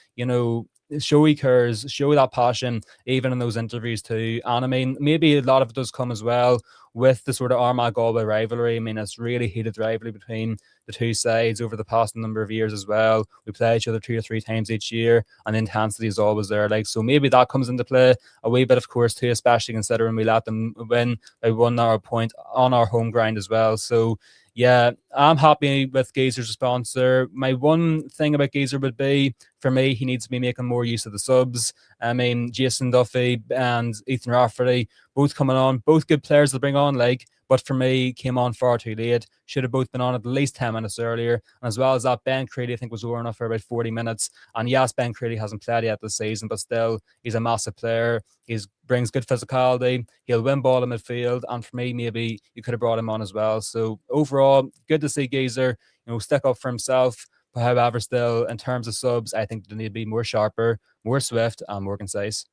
show he cares, show that passion, even in those interviews too. And I mean, maybe a lot of it does come as well with the sort of Armagh-Galway rivalry. I mean, it's really heated rivalry between the two sides over the past number of years as well. We play each other 2 or 3 times each year, and the intensity is always there. Like, so maybe that comes into play a wee bit, of course, too, especially considering we let them win by 1 narrow point on our home ground as well. So yeah, I'm happy with Geezer's response there. My one thing about Geezer would be, for me, he needs to be making more use of the subs. I mean, Jason Duffy and Ethan Rafferty, both coming on, both good players to bring on, like, but for me, came on far too late. Should have both been on at least 10 minutes earlier. And as well as that, Ben Creedy, I think, was over enough for about 40 minutes. And yes, Ben Creedy hasn't played yet this season, but still, he's a massive player. He brings good physicality. He'll win ball in midfield. And for me, maybe you could have brought him on as well. So overall, good to see Geezer, stick up for himself. But however, still, in terms of subs, I think they need to be more sharper, more swift, and more concise.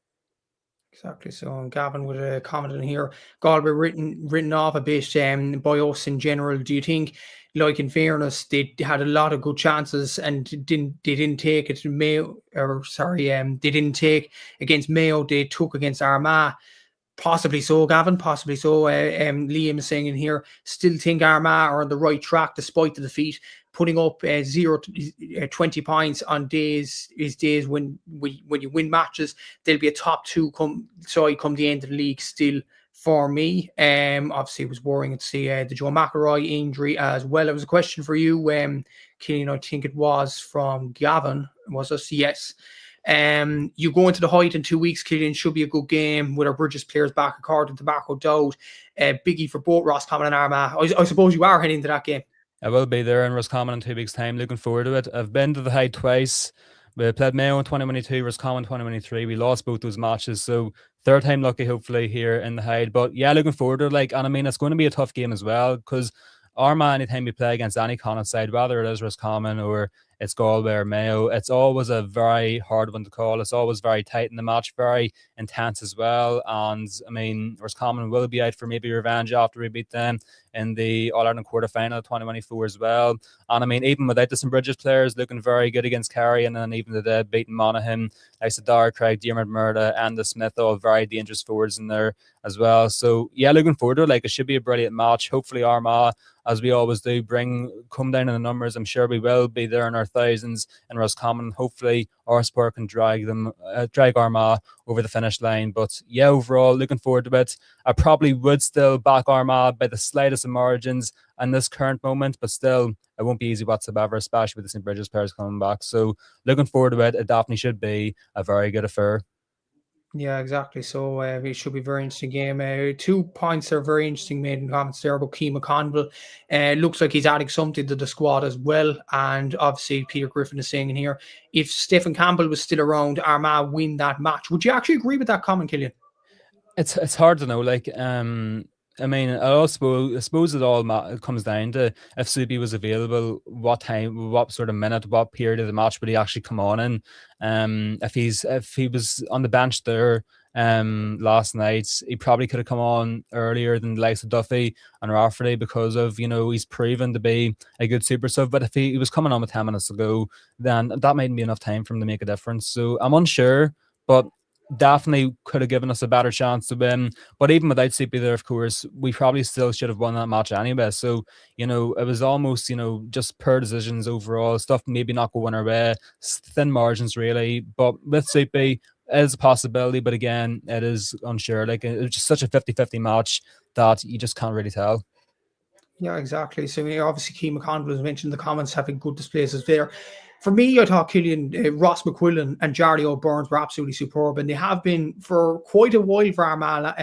Exactly. So Gavin would have commented here. Galway written off a bit by us in general. Do you think, like in fairness, they had a lot of good chances and they didn't take it to Mayo, they didn't take against Mayo, they took against Armagh. Possibly so, Gavin, possibly so. Liam is saying in here, still think Armagh are on the right track despite the defeat, putting up 20 points on days when you win matches. They'll be a top 2 come the end of the league still for me. Obviously, it was worrying to see the Joe McElroy injury as well. It was a question for you, Killian, I think it was from Gavin, was it? Yes. You go into the height in 2 weeks, Killian. Should be a good game with our Bridges players back, according to Marco Dowd. Biggie for both Roscommon and Armagh. I suppose you are heading into that game. I will be there in Roscommon in 2 weeks' time. Looking forward to it. I've been to the height twice. We played Mayo in 2022, Roscommon 2023. We lost both those matches, so third time lucky, hopefully, here in the Hyde. But yeah, looking forward to it. And I mean, it's going to be a tough game as well, because Armagh, anytime we play against any Connacht side, whether it is Roscommon or it's Galway or Mayo, it's always a very hard one to call. It's always very tight in the match, very intense as well. And I mean, Roscommon will be out for maybe revenge after we beat them in the All-Ireland quarter-final of 2024 as well. And I mean, even without the St. Bridges players looking very good against Kerry, and then even the dead beating Monaghan, like Dara Craig, Diarmuid Murda, and the Smith, all very dangerous forwards in there as well. So yeah, looking forward to it. It should be a brilliant match. Hopefully Armagh, as we always do, come down in the numbers. I'm sure we will be there in our thousands in Roscommon. Hopefully our support can drag Armagh over the finish line. But yeah, overall, looking forward to it. I probably would still back Armagh by the slightest of margins in this current moment, but still, it won't be easy whatsoever, especially with the St. Bridges players coming back. So looking forward to it. It definitely should be a very good affair. Yeah, exactly. So it should be a very interesting game. 2 points are very interesting made in comments there about Keane McConville. Looks like he's adding something to the squad as well. And obviously, Peter Griffin is saying in here, if Stephen Campbell was still around, Armagh win that match. Would you actually agree with that comment, Killian? It's hard to know. I mean, I suppose it all comes down to if Subi was available, what time, what sort of minute, what period of the match would he actually come on in? If he was on the bench there last night, he probably could have come on earlier than the likes of Duffy and Rafferty, because of, he's proven to be a good super sub. But if he was coming on with 10 minutes to go, then that mightn't be enough time for him to make a difference. So I'm unsure, but definitely could have given us a better chance to win. But even without CP there, of course, we probably still should have won that match anyway. So, it was almost, just poor decisions overall, stuff maybe not going our way, thin margins really. But with CP, it is a possibility, but again, it is unsure. It was just such a 50-50 match that you just can't really tell. Yeah, exactly. So obviously Keane McConville was mentioned in the comments having good displays as there. For me, I thought Killian, Ross McQuillan and Jardy O'Byrne were absolutely superb, and they have been for quite a while for Armagh.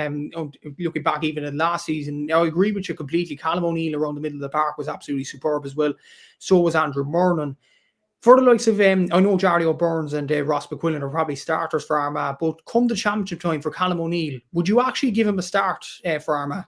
Looking back even at last season, I agree with you completely. Callum O'Neill around the middle of the park was absolutely superb as well. So was Andrew Murnan. For the likes of, I know Jardy O'Byrne and Ross McQuillan are probably starters for Armagh, but come the championship time for Callum O'Neill, would you actually give him a start for Armagh?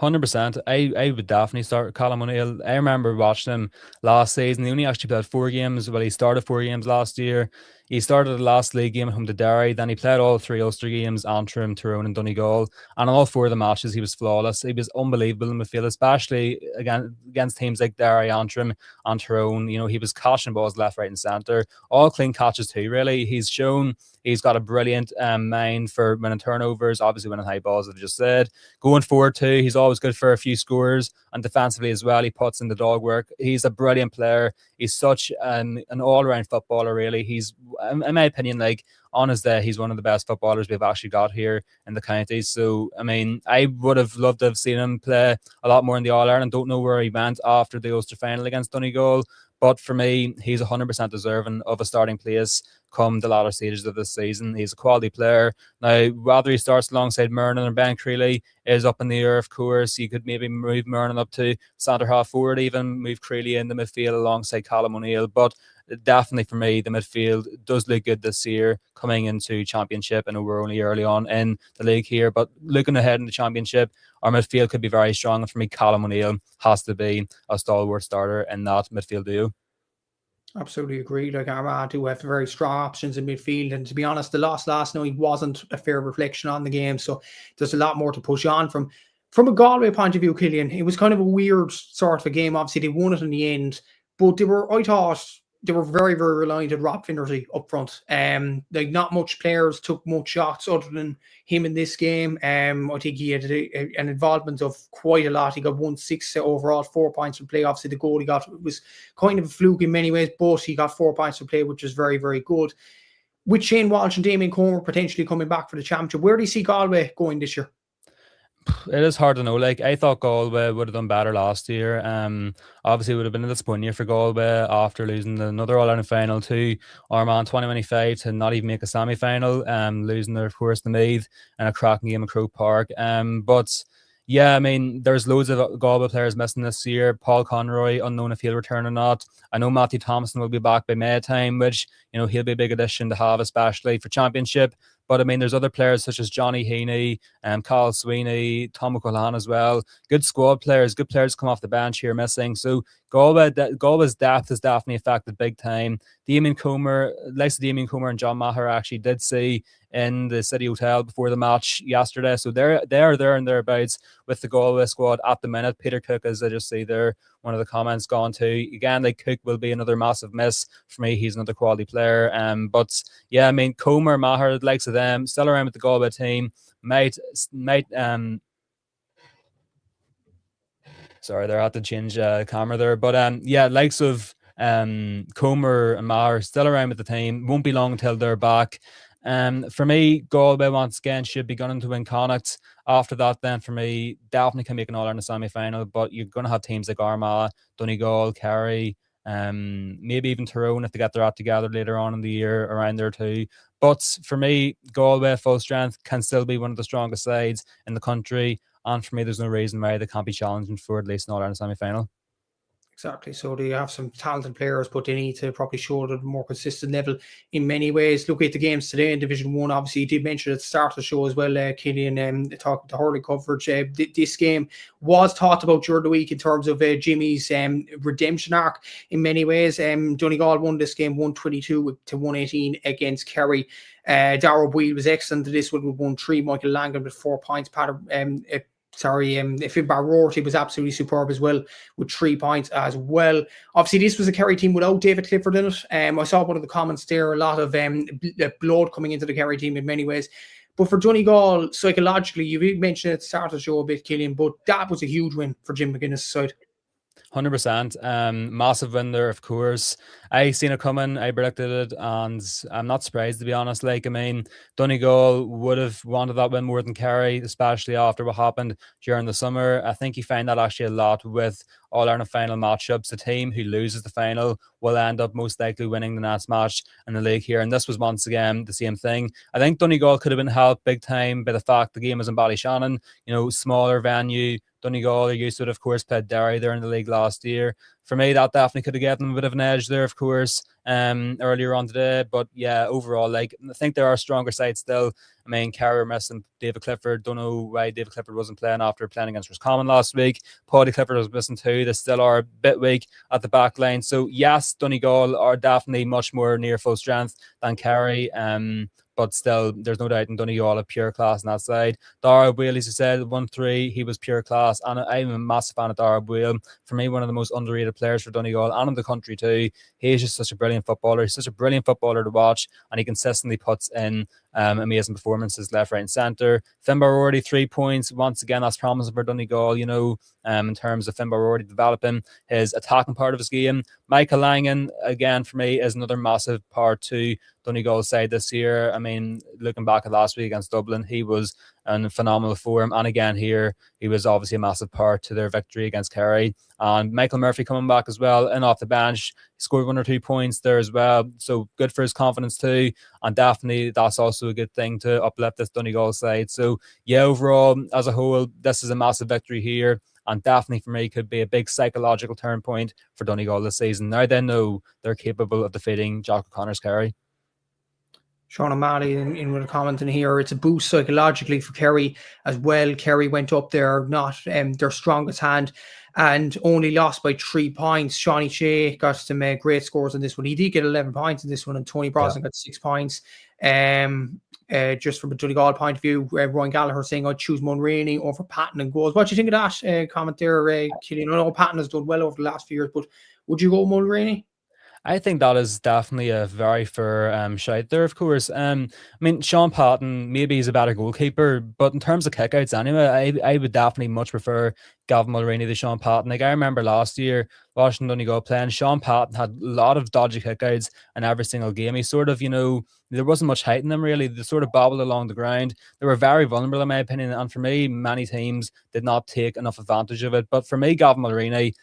100%. I would definitely start Callum O'Neill. I remember watching him last season. He only actually played 4 games. Well, he started 4 games last year. He started the last league game at home to Derry. Then he played all 3 Ulster games, Antrim, Tyrone and Donegal. And in all 4 of the matches, he was flawless. He was unbelievable in midfield, especially against teams like Derry, Antrim and Tyrone. He was catching balls left, right and centre. All clean catches too, really. He's shown he's got a brilliant mind for winning turnovers, obviously winning high balls, as I just said. Going forward too, he's always good for a few scores, and defensively as well, he puts in the dog work. He's a brilliant player. He's such an all-round footballer, really. He's, in my opinion, on his day, he's one of the best footballers we've actually got here in the county. So, I mean, I would have loved to have seen him play a lot more in the All-Ireland. Don't know where he went after the Ulster final against Donegal, But for me, he's 100% deserving of a starting place come the latter stages of this season. He's a quality player. Now, whether he starts alongside Murnan or Ben Creeley is up in the air, of course. You could maybe move Murnan up to centre half forward, even move Creeley in the midfield alongside Callum O'Neill. But definitely for me, the midfield does look good this year coming into Championship. I know we're only early on in the league here, but looking ahead in the Championship, our midfield could be very strong. And for me, Callum O'Neill has to be a stalwart starter in that midfield duo. Absolutely agree. Like, Armagh do have very strong options in midfield, and to be honest, the loss last night wasn't a fair reflection on the game. So there's a lot more to push on from a Galway point of view. Killian, it was kind of a weird sort of a game. Obviously, they won it in the end, but I thought they were very, very reliant on Rob Finnerty up front. Like, not much players took much shots other than him in this game. I think he had an involvement of quite a lot. He got 1-6 overall, 4 points from play. Obviously, the goal he got was kind of a fluke in many ways, but he got 4 points from play, which is very, very good. With Shane Walsh and Damien Comer potentially coming back for the championship, where do you see Galway going this year? It is hard to know. Like, I thought Galway would have done better last year. Obviously, it would have been a disappointing year for Galway after losing another All-Ireland final to Armagh in 2025 to not even make a semi-final, losing their course to Meath in a cracking game at Croke Park. But yeah, I mean, there's loads of Galway players missing this year. Paul Conroy, unknown if he'll return or not. I know Matthew Thompson will be back by May time, which, he'll be a big addition to have, especially for Championship. But I mean, there's other players such as Johnny Heaney, Carl Sweeney, Tom O'Callaghan as well. Good squad players, good players come off the bench here missing. So Galway's depth is definitely affected big time. Damien Comer, likes of Damien Comer and John Maher actually did see in the City Hotel before the match yesterday. So they're there and thereabouts with the Galway squad at the minute. Peter Cook, as I just see there, one of the comments gone to. Again, like, Cook will be another massive miss for me. He's another quality player. But yeah, I mean, Comer, Maher, the likes of them, still around with the Galway team, might sorry, there, I had to change camera there. But yeah, likes of Comer and Maher still around with the team. Won't be long until they're back. For me, Galway once again should be gunning to win Connacht. After that, then for me, definitely can make an All-Ireland semi-final. But you're going to have teams like Armagh, Donegal, Kerry, maybe even Tyrone if they get their act together later on in the year around there too. But for me, Galway full strength can still be one of the strongest sides in the country. And for me, there's no reason why they can't be challenging for at least an All-Ireland semi-final. Exactly. So they have some talented players, but they need to probably show it at a more consistent level in many ways. Look at the games today in Division 1. Obviously, you did mention at the start of the show as well, Killian, talking to Hurley coverage. This game was talked about during the week in terms of Jimmy's redemption arc in many ways. Donegal won this game 122 to 118 against Kerry. Darragh Boyle was excellent. This one with 1-3. Michael Langan with 4 points. Finbar Rorty was absolutely superb as well with 3 points as well. Obviously, this was a Kerry team without David Clifford in it. I saw one of the comments there, a lot of blood coming into the Kerry team in many ways. But for Donegal, psychologically, you mentioned at the start of the show a bit, Killian, but that was a huge win for Jim McGuinness' side. 100%. Massive win there, of course. I seen it coming, I predicted it, and I'm not surprised, to be honest. Like, I mean, Donegal would have wanted that win more than Kerry, especially after what happened during the summer. I think you find that actually a lot with All-Ireland final matchups. The team who loses the final will end up most likely winning the next match in the league here, and this was once again the same thing. I think Donegal could have been helped big time by the fact the game was in Ballyshannon, smaller venue. Donegal are used to it, of course, played Derry there in the league last year. For me, that definitely could have given them a bit of an edge there, of course, earlier on today. But yeah, overall, like, I think there are stronger sides still. I mean, Kerry are missing David Clifford. Don't know why David Clifford wasn't playing after playing against Roscommon last week. Paddy Clifford was missing too. They still are a bit weak at the back line. So yes, Donegal are definitely much more near full strength than Kerry. But still, there's no doubt in Donegal a pure class on that side. Darragh Boyle, as you said, 1-3, he was pure class. And I'm a massive fan of Darragh Boyle. For me, one of the most underrated players for Donegal and in the country too. He's just such a brilliant footballer. He's such a brilliant footballer to watch. And he consistently puts in amazing performances left, right and centre. Finbar already 3 points. Once again, that's promising for Donegal, in terms of Finbar already developing his attacking part of his game. Michael Langan, again, for me, is another massive part to Donegal's side this year. I mean, looking back at last week against Dublin, he was and phenomenal form. And again here, he was obviously a massive part to their victory against Kerry. And Michael Murphy coming back as well, and off the bench, scored 1 or 2 points there as well. So good for his confidence too. And definitely that's also a good thing to uplift this Donegal side. So yeah, overall, as a whole, this is a massive victory here. And definitely for me could be a big psychological turn point for Donegal this season. Now they know they're capable of defeating Jack O'Connor's Kerry. Seán O'Malley in with a comment in here. It's a boost psychologically for Kerry as well. Kerry went up there, not their strongest hand, and only lost by 3 points. Shawnee Shea got some great scores in this one. He did get 11 points in this one, and Tony Brosnan got 6 points. Just from a Donegal point of view, Ryan Gallagher saying I'd choose Mulroney over Patton and goals. What do you think of that comment there, Killian? I know Patton has done well over the last few years, but would you go Mulroney? I think that is definitely a very fair shout there, of course. I mean, Sean Patton, maybe he's a better goalkeeper, but in terms of kickouts anyway, I would definitely much prefer Gavin Mulroney to Sean Patton. Like, I remember last year watching Donegal playing, Sean Patton had a lot of dodgy kickouts in every single game. He sort of, there wasn't much height in them really. They sort of bobbled along the ground. They were very vulnerable in my opinion, and for me, many teams did not take enough advantage of it. But for me, Gavin Mulroney,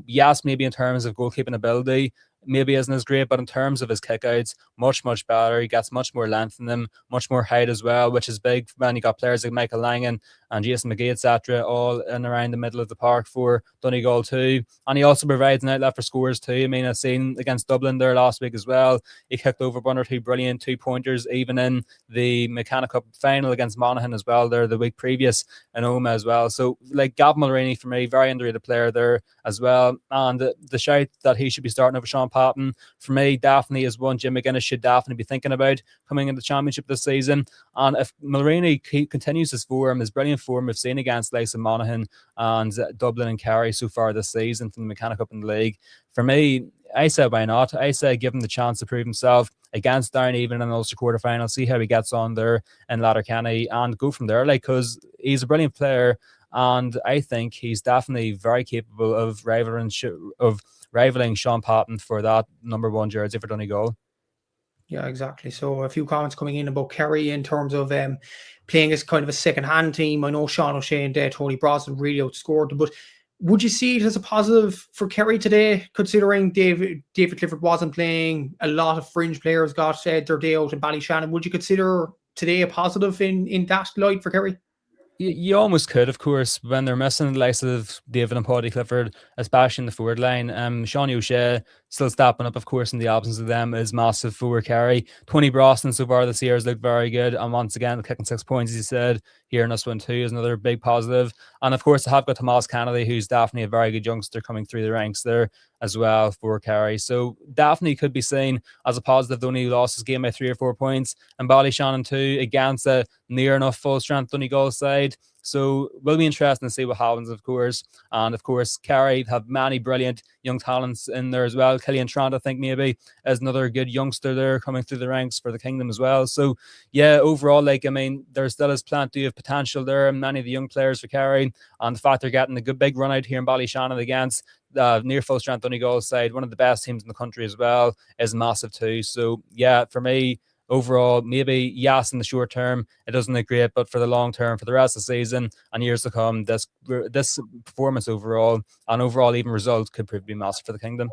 yes, maybe in terms of goalkeeping ability, maybe isn't as great, but in terms of his kickouts, much better. He gets much more length in them, much more height as well, which is big when you got players like Michael Langan and Jason McGee, etc., all in around the middle of the park for Donegal too. And he also provides an outlet for scores too. I mean, I've seen against Dublin there last week as well. He kicked over 1 or 2 brilliant 2-pointers, even in the McKenna Cup final against Monaghan as well there the week previous in Oma as well. So, like, Gavin Mulroney for me, very underrated player there as well. And the shout that he should be starting over Sean Patton, for me, definitely is one Jim McGuinness should definitely be thinking about coming into the championship this season. And if Mulroney continues his form, his brilliant form we've seen against Lace and Monaghan and Dublin and Kerry so far this season from the McKenna Cup in the league, for me, I said why not? I say give him the chance to prove himself against Down even in the Ulster quarterfinal, see how he gets on there in Letterkenny and go from there, because he's a brilliant player. And I think he's definitely very capable of rivaling Sean Patton for that number 1 jersey for Donegal. Yeah, exactly. So a few comments coming in about Kerry in terms of playing as kind of a second-hand team. I know Sean O'Shea and Tony Brosnan really outscored them, but would you see it as a positive for Kerry today, considering David Clifford wasn't playing? A lot of fringe players got their day out in Ballyshannon. Would you consider today a positive in that light for Kerry? You almost could, of course, when they're missing the likes of David and Paddy Clifford, especially in the forward line. Sean O'Shea still stepping up, of course, in the absence of them is massive for Kerry. Tony Brosnan so far this year has looked very good, and once again, kicking 6 points, as you said, here in this one too is another big positive. And of course, I have got Tomas Kennedy, who's definitely a very good youngster coming through the ranks there as well for Kerry. So definitely could be seen as a positive. Only lost his game by 3 or 4 points, and Ballyshannon too against a near enough full strength Donegal side. So will be interesting to see what happens, of course. And of course, Kerry have many brilliant young talents in there as well. Killian Trant, I think, maybe is another good youngster there coming through the ranks for the Kingdom as well. So yeah, overall, there still is plenty of potential there, and many of the young players for Kerry, and the fact they're getting a good big run out here in Ballyshannon against near full strength Donegal side, one of the best teams in the country as well, is massive too. So yeah, for me, overall, maybe yes, in the short term it doesn't look great, but for the long term, for the rest of the season and years to come, this performance overall and overall even result could prove to be massive for the Kingdom.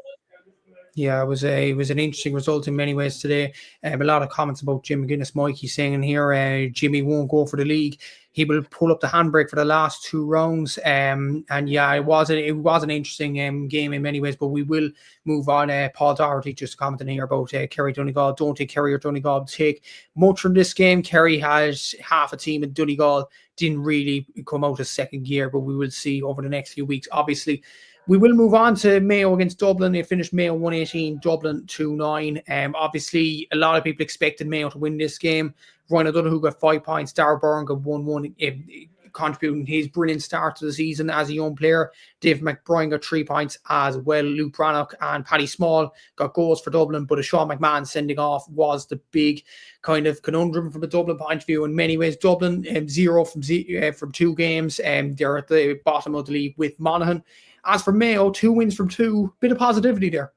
Yeah, it was an interesting result in many ways today. A lot of comments about Jim McGuinness. Mikey saying in here, Jimmy won't go for the league. He will pull up the handbrake for the last 2 rounds. And yeah, it was an interesting game in many ways. But we will move on. Paul Doherty just commenting here about Kerry Donegal. Don't take Kerry or Donegal to take much from this game. Kerry has half a team, and Donegal didn't really come out of second gear. But we will see over the next few weeks. Obviously, we will move on to Mayo against Dublin. They finished Mayo 118, Dublin 2-9. Obviously, a lot of people expected Mayo to win this game. Ryan O'Donoghue got 5 points. Darragh Byrne got 1-1, contributing his brilliant start to the season as a young player. Dave McBride got 3 points as well. Luke Brannock and Paddy Small got goals for Dublin, but a Sean McMahon sending off was the big kind of conundrum from a Dublin point of view. In many ways, Dublin 0 from 2 games. They're at the bottom of the league with Monaghan. As for Mayo, 2 wins from 2, bit of positivity there.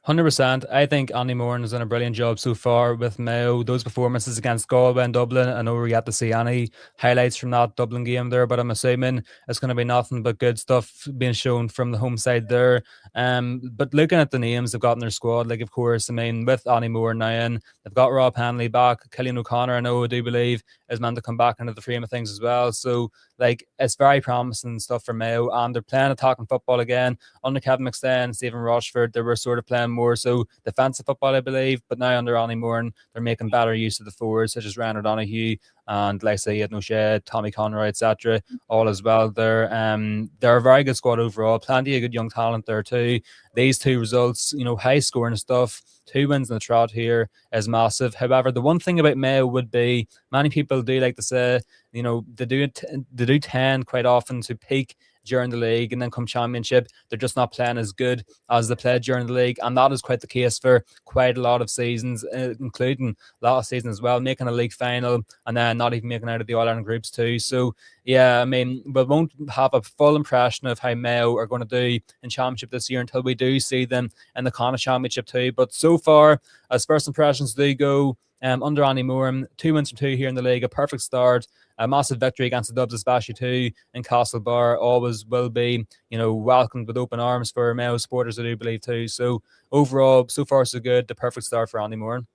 100%. I think Andy Moran has done a brilliant job so far with Mayo. Those performances against Galway and Dublin, I know we get to see any highlights from that Dublin game there, but I'm assuming it's going to be nothing but good stuff being shown from the home side there. But looking at the names they've got in their squad, like, of course, I mean, with Andy Moran now in, they've got Rob Hanley back. Killian O'Connor, I do believe, is meant to come back into the frame of things as well. So, like, it's very promising stuff for Mayo, and they're playing attacking football again. Under Kevin McStay, Stephen Rochford, they were sort of playing more so defensive football, I believe, but now under Annie Moran, they're making better use of the forwards, such as Ryan O'Donoghue and, like I say, Aidan O'Shea, Tommy Conroy, etc. all as well. They're a very good squad overall, plenty of good young talent there too. These two results, high scoring stuff, 2 wins in the trot here is massive. However, the one thing about Mayo would be, many people do like to say, they do tend quite often to peak during the league, and then come championship, they're just not playing as good as they played during the league, and that is quite the case for quite a lot of seasons, including last season as well, making a league final and then not even making out of the All-Ireland groups too. So yeah, I mean, we won't have a full impression of how Mayo are going to do in championship this year until we do see them in the Connacht Championship too. But so far, as first impressions do go, under Andy Moran, 2 wins from 2 here in the league, a perfect start, a massive victory against the Dubs, especially too in Castlebar, always will be, welcomed with open arms for Mayo supporters, I do believe too. So overall, so far so good, the perfect start for Andy Moran.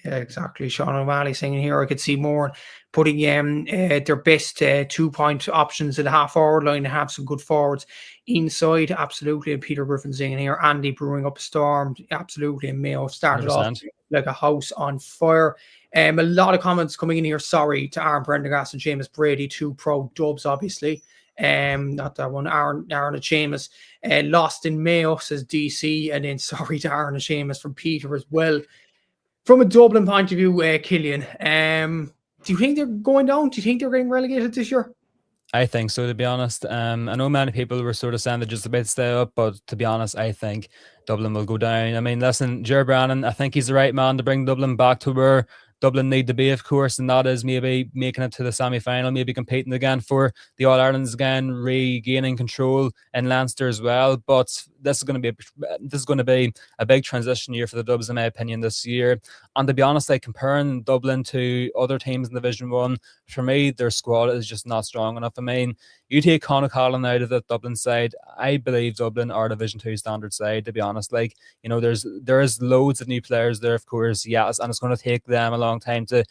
Yeah, exactly. Seán O'Malley saying here, I could see more putting their best 2-point options at the half-forward line and have some good forwards inside. Absolutely. And Peter Griffin saying here, Andy brewing up a storm. Absolutely. And Mayo started 100%. Off like a house on fire. A lot of comments coming in here. Sorry to Aaron Prendergast and Seamus Brady, 2 pro Dubs, obviously. Not that one. Aaron and Seamus lost in Mayo, says DC. And then sorry to Aaron and Seamus from Peter as well. From a Dublin point of view, Killian, do you think they're going down? Do you think they're getting relegated this year? I think so, to be honest. I know many people were sort of saying they're just about to stay up, but to be honest, I think Dublin will go down. I mean, listen, Ger Brannan, I think he's the right man to bring Dublin back to where Dublin need to be, of course, and that is maybe making it to the semi-final, maybe competing again for the All-Irelands again, regaining control in Leinster as well. But this is going to be a big transition year for the Dubs, in my opinion, this year. And to be honest, like, comparing Dublin to other teams in Division 1, for me, their squad is just not strong enough. I mean, you take Connacht out of the Dublin side, I believe Dublin are Division 2 standard side, to be honest. Like, there is loads of new players there, of course, yes, and it's going to take them a long time to,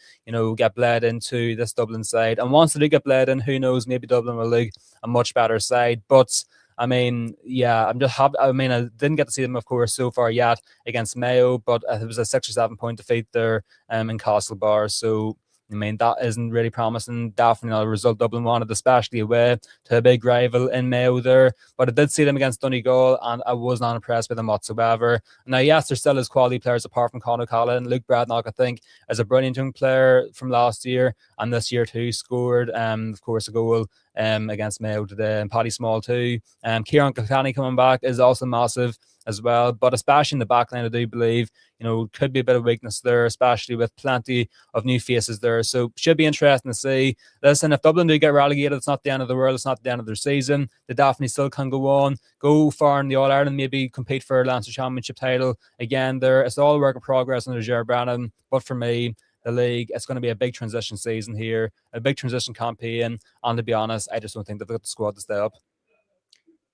get bled into this Dublin side. And once they do get bled in, who knows, maybe Dublin will look a much better side. But I mean, yeah, I'm just happy. I mean, I didn't get to see them, of course, so far yet against Mayo, but it was a 6 or 7 point defeat there in Castlebar. So I mean, that isn't really promising. Definitely not a result Dublin wanted, especially away to a big rival in Mayo there. But I did see them against Donegal, and I was not impressed with them whatsoever. Now, yes, there still is quality players apart from Conor Callan. Luke Bradnock, I think, is a brilliant young player from last year, and this year too scored, of course, a goal against Mayo today, and Paddy Small too. Kieran Kilkenny coming back is also massive as well, but especially in the back line, I do believe, could be a bit of weakness there, especially with plenty of new faces there. So should be interesting to see. Listen, if Dublin do get relegated, it's not the end of the world, it's not the end of their season. They definitely still can go on, go far in the All-Ireland, maybe compete for a Leinster Championship title again there. It's all work in progress under Ger Brannan, but for me, the league, it's going to be a big transition season here, a big transition campaign, and to be honest, I just don't think they've got the squad to stay up.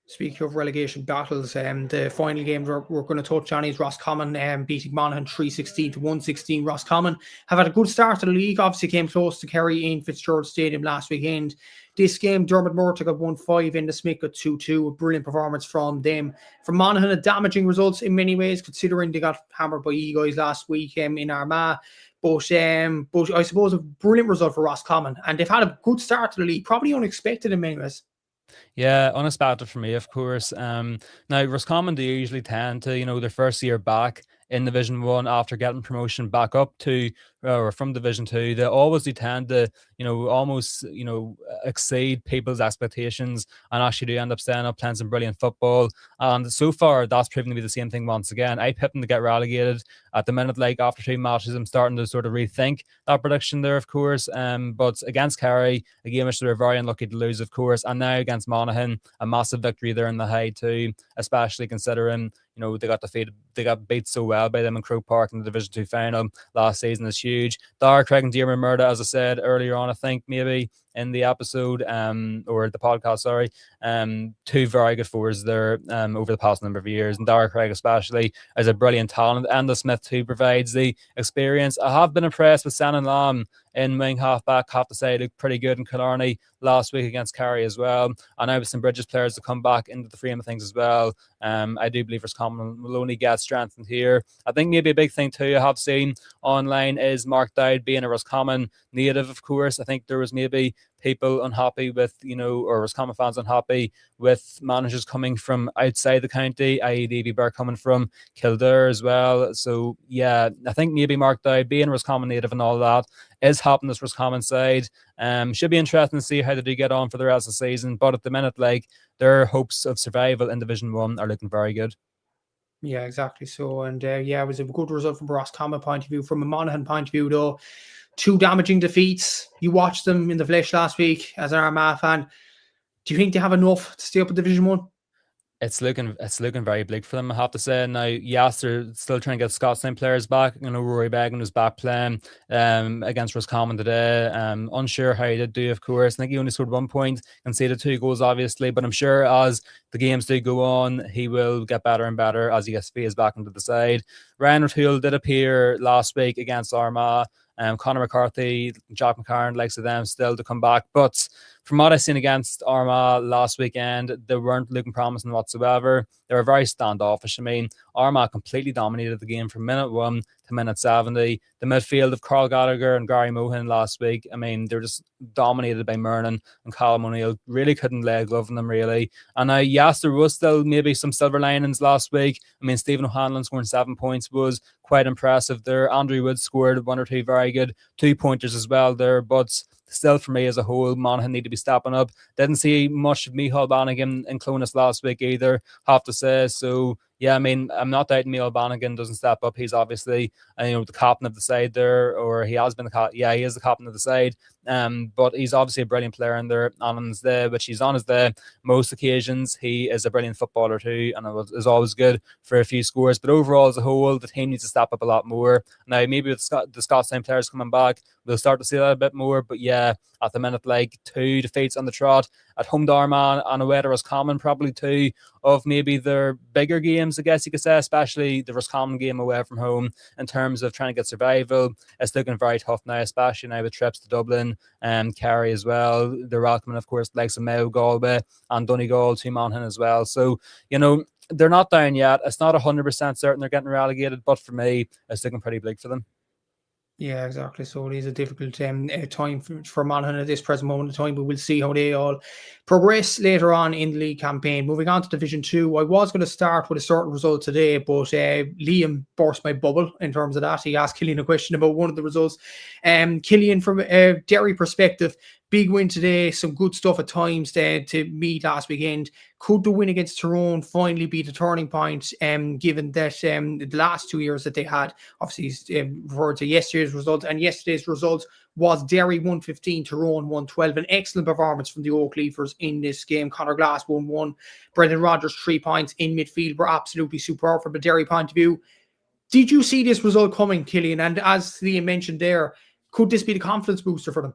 Speaking of relegation battles, the final game we're going to touch on is Roscommon beating Monaghan 3-16 to 1-16. Roscommon have had a good start to the league, obviously came close to Kerry in Fitzgerald Stadium last weekend. This game, Dermot Murtagh got 1-5 in the Smith got 2-2, a brilliant performance from them. From Monaghan, a damaging results in many ways, considering they got hammered by you guys last week in Armagh. But I suppose a brilliant result for Roscommon, and they've had a good start to the league, probably unexpected in many ways. Yeah, unexpected for me, of course. Now, Roscommon, they usually tend to, their first year back in Division 1 after getting promotion back up to or from Division 2, they always do tend to, almost, exceed people's expectations and actually do end up staying up playing some brilliant football. And so far, that's proven to be the same thing once again. I picked them to get relegated at the minute, like after 2 matches. I'm starting to sort of rethink that prediction there, of course. But against Kerry, a game which they were very unlucky to lose, of course. And now against Monaghan, a massive victory there in the high too, especially considering, they got defeated they got beat so well by them in Croke Park in the Division 2 final last season is huge. Dara, Craig and Diarmuid Murda, as I said earlier on, I think maybe in the episode or the podcast, sorry, two very good forwards there over the past number of years, and Dara Craig especially is a brilliant talent, and the Smith too provides the experience. I have been impressed with Seán Lam in wing half-back. Have to say, looked pretty good in Killarney last week against Kerry as well, and I with some Bridges players to come back into the frame of things as well. I do believe Roscommon will only get strengthened here. I think maybe a big thing too I have seen online is Mark Dowd being a Roscommon native, of course. I think there was maybe people unhappy with, or Roscommon fans unhappy with managers coming from outside the county, i.e. Davy Burke coming from Kildare as well. So yeah, I think maybe Mark Dowd being a Roscommon native and all that is helping this Roscommon side. Should be interesting to see how they do get on for the rest of the season. But at the minute, their hopes of survival in Division 1 are looking very good. Yeah, exactly. So, and it was a good result from a Roscommon point of view. From a Monaghan point of view, though, 2 damaging defeats. You watched them in the flesh last week as an Armagh fan. Do you think they have enough to stay up in Division 1? It's looking very bleak for them, I have to say. Now, yes, they're still trying to get Scotsline players back. Rory Beggan was back playing against Roscommon today. Unsure how he did do, of course. I think he only scored 1 point, conceded 2 goals, obviously. But I'm sure as the games do go on, he will get better and better as he gets phased back into the side. Ryan O'Toole did appear last week against Armagh. Conor McCarthy, Jack McCarran, likes of them still to come back. But from what I've seen against Armagh last weekend, they weren't looking promising whatsoever. They were very standoffish. I mean, Armagh completely dominated the game from minute 1 to minute 70. The midfield of Carl Gallagher and Gary Mohan last week, I mean, they're just dominated by Murnan and Callum O'Neill. Really couldn't lay a glove on them, really. And yes, there was still maybe some silver linings last week. I mean, Stephen O'Hanlon scoring 7 points was quite impressive there. Andrew Wood scored 1 or 2 very good 2-pointers as well there. But still, for me as a whole, Monaghan need to be stepping up. Didn't see much of Micheál Bannigan in Clonus last week either, have to say. So yeah, I mean, I'm not doubting Micheál Bannigan doesn't step up. He's obviously the captain of the side there, or he has been he is the captain of the side. But he's obviously a brilliant player in there on his day, which he's on his day most occasions. He is a brilliant footballer too, and is always good for a few scores. But overall, as a whole, the team needs to step up a lot more. Now, maybe with the Scotsline players coming back, we'll start to see that a bit more. But yeah, at the minute, 2 defeats on the trot at home to Armagh and away to Roscommon, probably 2 of maybe their bigger games, I guess you could say, especially the Roscommon game away from home in terms of trying to get survival. It's looking very tough now, especially now with trips to Dublin and Kerry as well. They're welcoming, of course, likes of Mayo, Galway and Donegal to Monaghan as well. So, they're not down yet. It's not 100% certain they're getting relegated, but for me, it's looking pretty bleak for them. Yeah, exactly. So it is a difficult time for Monaghan at this present moment in time, but we'll see how they all progress later on in the league campaign. Moving on to Division 2, I was going to start with a certain result today, but Liam burst my bubble in terms of that. He asked Killian a question about one of the results. Killian, from a Derry perspective, big win today, some good stuff at times to meet last weekend. Could the win against Tyrone finally be the turning point, given that the last 2 years that they had, obviously referred to yesterday's result, and yesterday's result was Derry 115, Tyrone 112. An excellent performance from the Oak Leafers in this game. Conor Glass 1-1. Brendan Rodgers 3 points in midfield were absolutely superb from a Derry point of view. Did you see this result coming, Killian? And as Liam mentioned there, could this be the confidence booster for them?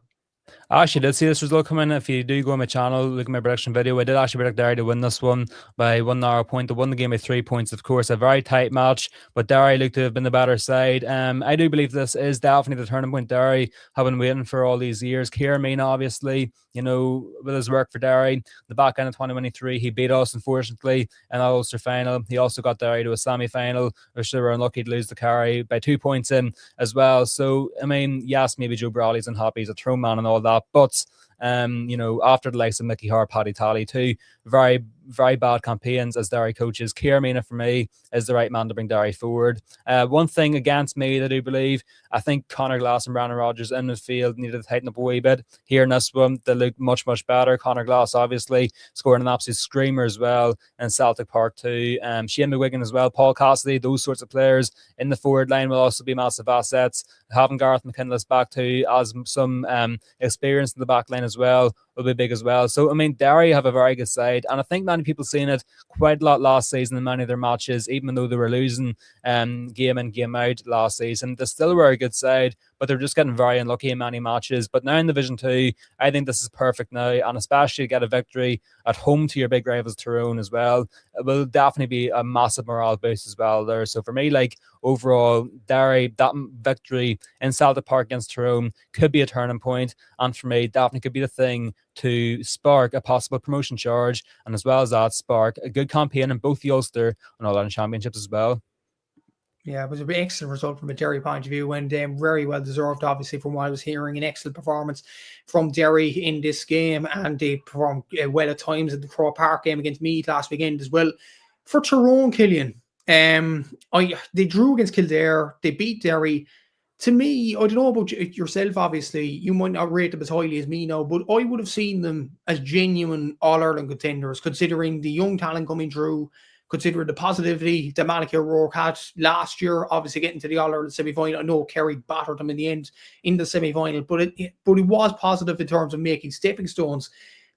I actually did see this result come in. If you do go on my channel, look at my prediction video, I did actually predict Derry to win this one by 1 narrow point. They won the game by 3 points, of course. A very tight match, but Derry looked to have been the better side. I do believe this is definitely the turning point Derry have been waiting for all these years. Kieran Meena, obviously, with his work for Derry, the back end of 2023, he beat us, unfortunately, in that Ulster final. He also got Derry to a semi-final, which they were unlucky to lose to Kerry by 2 points in as well. So, I mean, yes, maybe Joe Brawley's unhappy, he's a throw man and all that, but after the likes of Mickey Hart, Paddy Talley, 2 very, very bad campaigns as Derry coaches, Kieran Meena for me is the right man to bring Derry forward. One thing against me that I do believe, I think Conor Glass and Brandon Rodgers in midfield needed to tighten up a wee bit. Here in this one, they look much, much better. Conor Glass obviously scoring an absolute screamer as well in Celtic Park too. Shane McGuigan as well, Paul Cassidy, those sorts of players in the forward line will also be massive assets. Having Gareth McKinless back too as some experience in the back line as well will be big as well. So, I mean, Derry have a very good side, and I think many people seen it quite a lot last season in many of their matches, even though they were losing game in, game out last season. They still were a good side, but they're just getting very unlucky in many matches. But now in Division 2, I think this is perfect now, and especially to get a victory at home to your big rivals Tyrone as well, it will definitely be a massive morale boost as well there. So for me, like, overall, Derry, that victory in Celtic Park against Tyrone could be a turning point, and for me, definitely could be the thing to spark a possible promotion charge, and as well as that, spark a good campaign in both the Ulster and All-Ireland Championships as well. Yeah, it was an excellent result from a Derry point of view, and very well deserved, obviously, from what I was hearing. An excellent performance from Derry in this game, and they performed well at times in the Crow Park game against Meath last weekend as well. For Tyrone, Killian, they drew against Kildare, they beat Derry. To me, I don't know about yourself, obviously, you might not rate them as highly as me now, but I would have seen them as genuine All-Ireland contenders, considering the young talent coming through, considering the positivity that Malachy O'Rourke had last year, obviously getting to the All-Ireland semi-final. I know Kerry battered them in the end in the semi-final, but it was positive in terms of making stepping stones.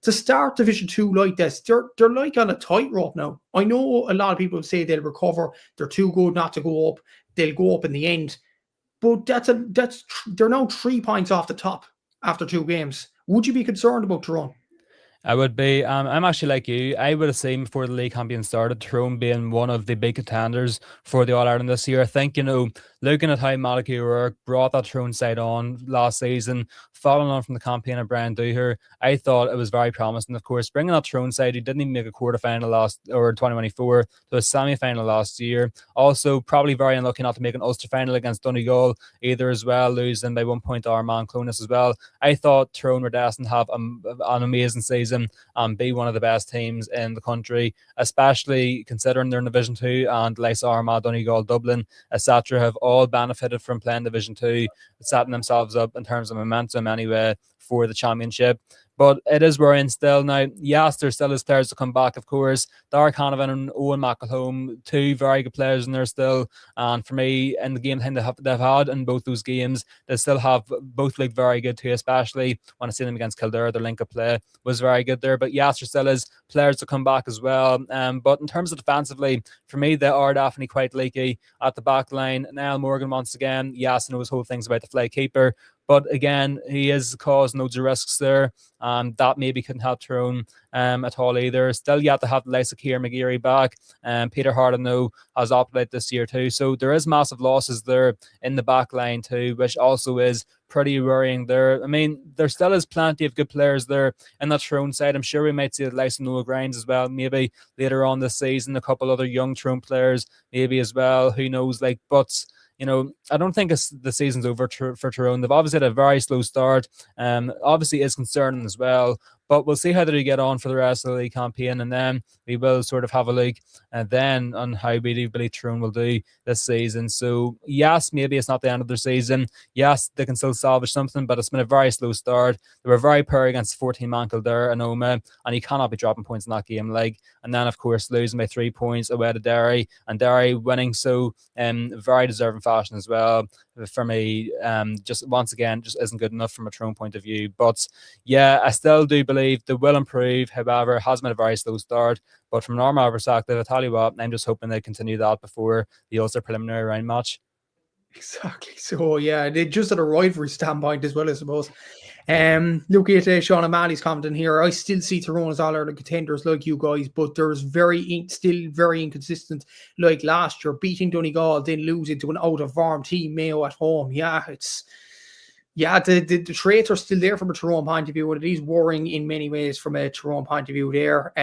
To start Division 2 like this, they're like on a tightrope now. I know a lot of people say they'll recover, they're too good not to go up, they'll go up in the end. But they're now 3 points off the top after 2 games. Would you be concerned about Tyrone? I would be. I'm actually like you. I would have seen before the league campaign started, Tyrone being one of the big contenders for the All-Ireland this year. I think, looking at how Malachy O'Rourke brought that Tyrone side on last season, following on from the campaign of Brian Dooher, I thought it was very promising. Of course, bringing that Tyrone side, who didn't even make a quarterfinal 2024, to a semi-final last year. Also, probably very unlucky not to make an Ulster final against Donegal either as well, losing by 1 point to Armagh Clonus as well. I thought Tyrone were destined to have an amazing season and be one of the best teams in the country, especially considering they're in Division 2 and like Armagh, Donegal, Dublin, etc. have all benefited from playing Division 2, setting themselves up in terms of momentum anyway for the championship. But it is worrying still now. Yes, there still is players to come back, of course. Dark Hanavan and Owen McElhone, 2 very good players in there still. And for me, in the game they've had in both those games, they still have both looked very good too, especially when I see them against Kildare. Their link-up play was very good there. But yes, there still is players to come back as well. But in terms of defensively, for me, they are definitely quite leaky at the back line. Niall Morgan, once again, yes, knows whole things about the fly keeper. But again, he has caused loads of risks there, and that maybe couldn't help Tyrone at all either. Still yet to have the likes of Ciara McGeary back. Peter Hardenow has opted out this year too. So there is massive losses there in the back line too, which also is pretty worrying there. I mean, there still is plenty of good players there in that Tyrone side. I'm sure we might see the likes of Noah Grimes as well, maybe later on this season, a couple other young Tyrone players maybe as well. Who knows? But I don't think the season's over for Tyrone. They've obviously had a very slow start. Obviously is concerning as well. But we'll see how they get on for the rest of the league campaign, and then we will sort of have a look then on how we do believe Tyrone will do this season. So yes, maybe it's not the end of their season. Yes, they can still salvage something, but it's been a very slow start. They were very poor against 14-man Kildare and Oma, and you cannot be dropping points in that game. And then of course losing by 3 points away to Derry, and Derry winning so very deserving fashion as well. For me, just once again, just isn't good enough from a Tyrone point of view. But yeah, I still do believe they will improve. However, it has been a very slow start. But from an Armagh perspective, I tell you what, I'm just hoping they continue that before the Ulster preliminary round match. Exactly. So yeah, they just at a rivalry standpoint as well, I suppose. Look at Seán O'Malley's commenting here. I still see Tyrone as All-Ireland contenders like you guys, but there's still very inconsistent. Like last year, beating Donegal, then losing to an out-of-form team, Mayo at home. Yeah, the traits are still there from a Tyrone point of view, and it is worrying in many ways from a Tyrone point of view there.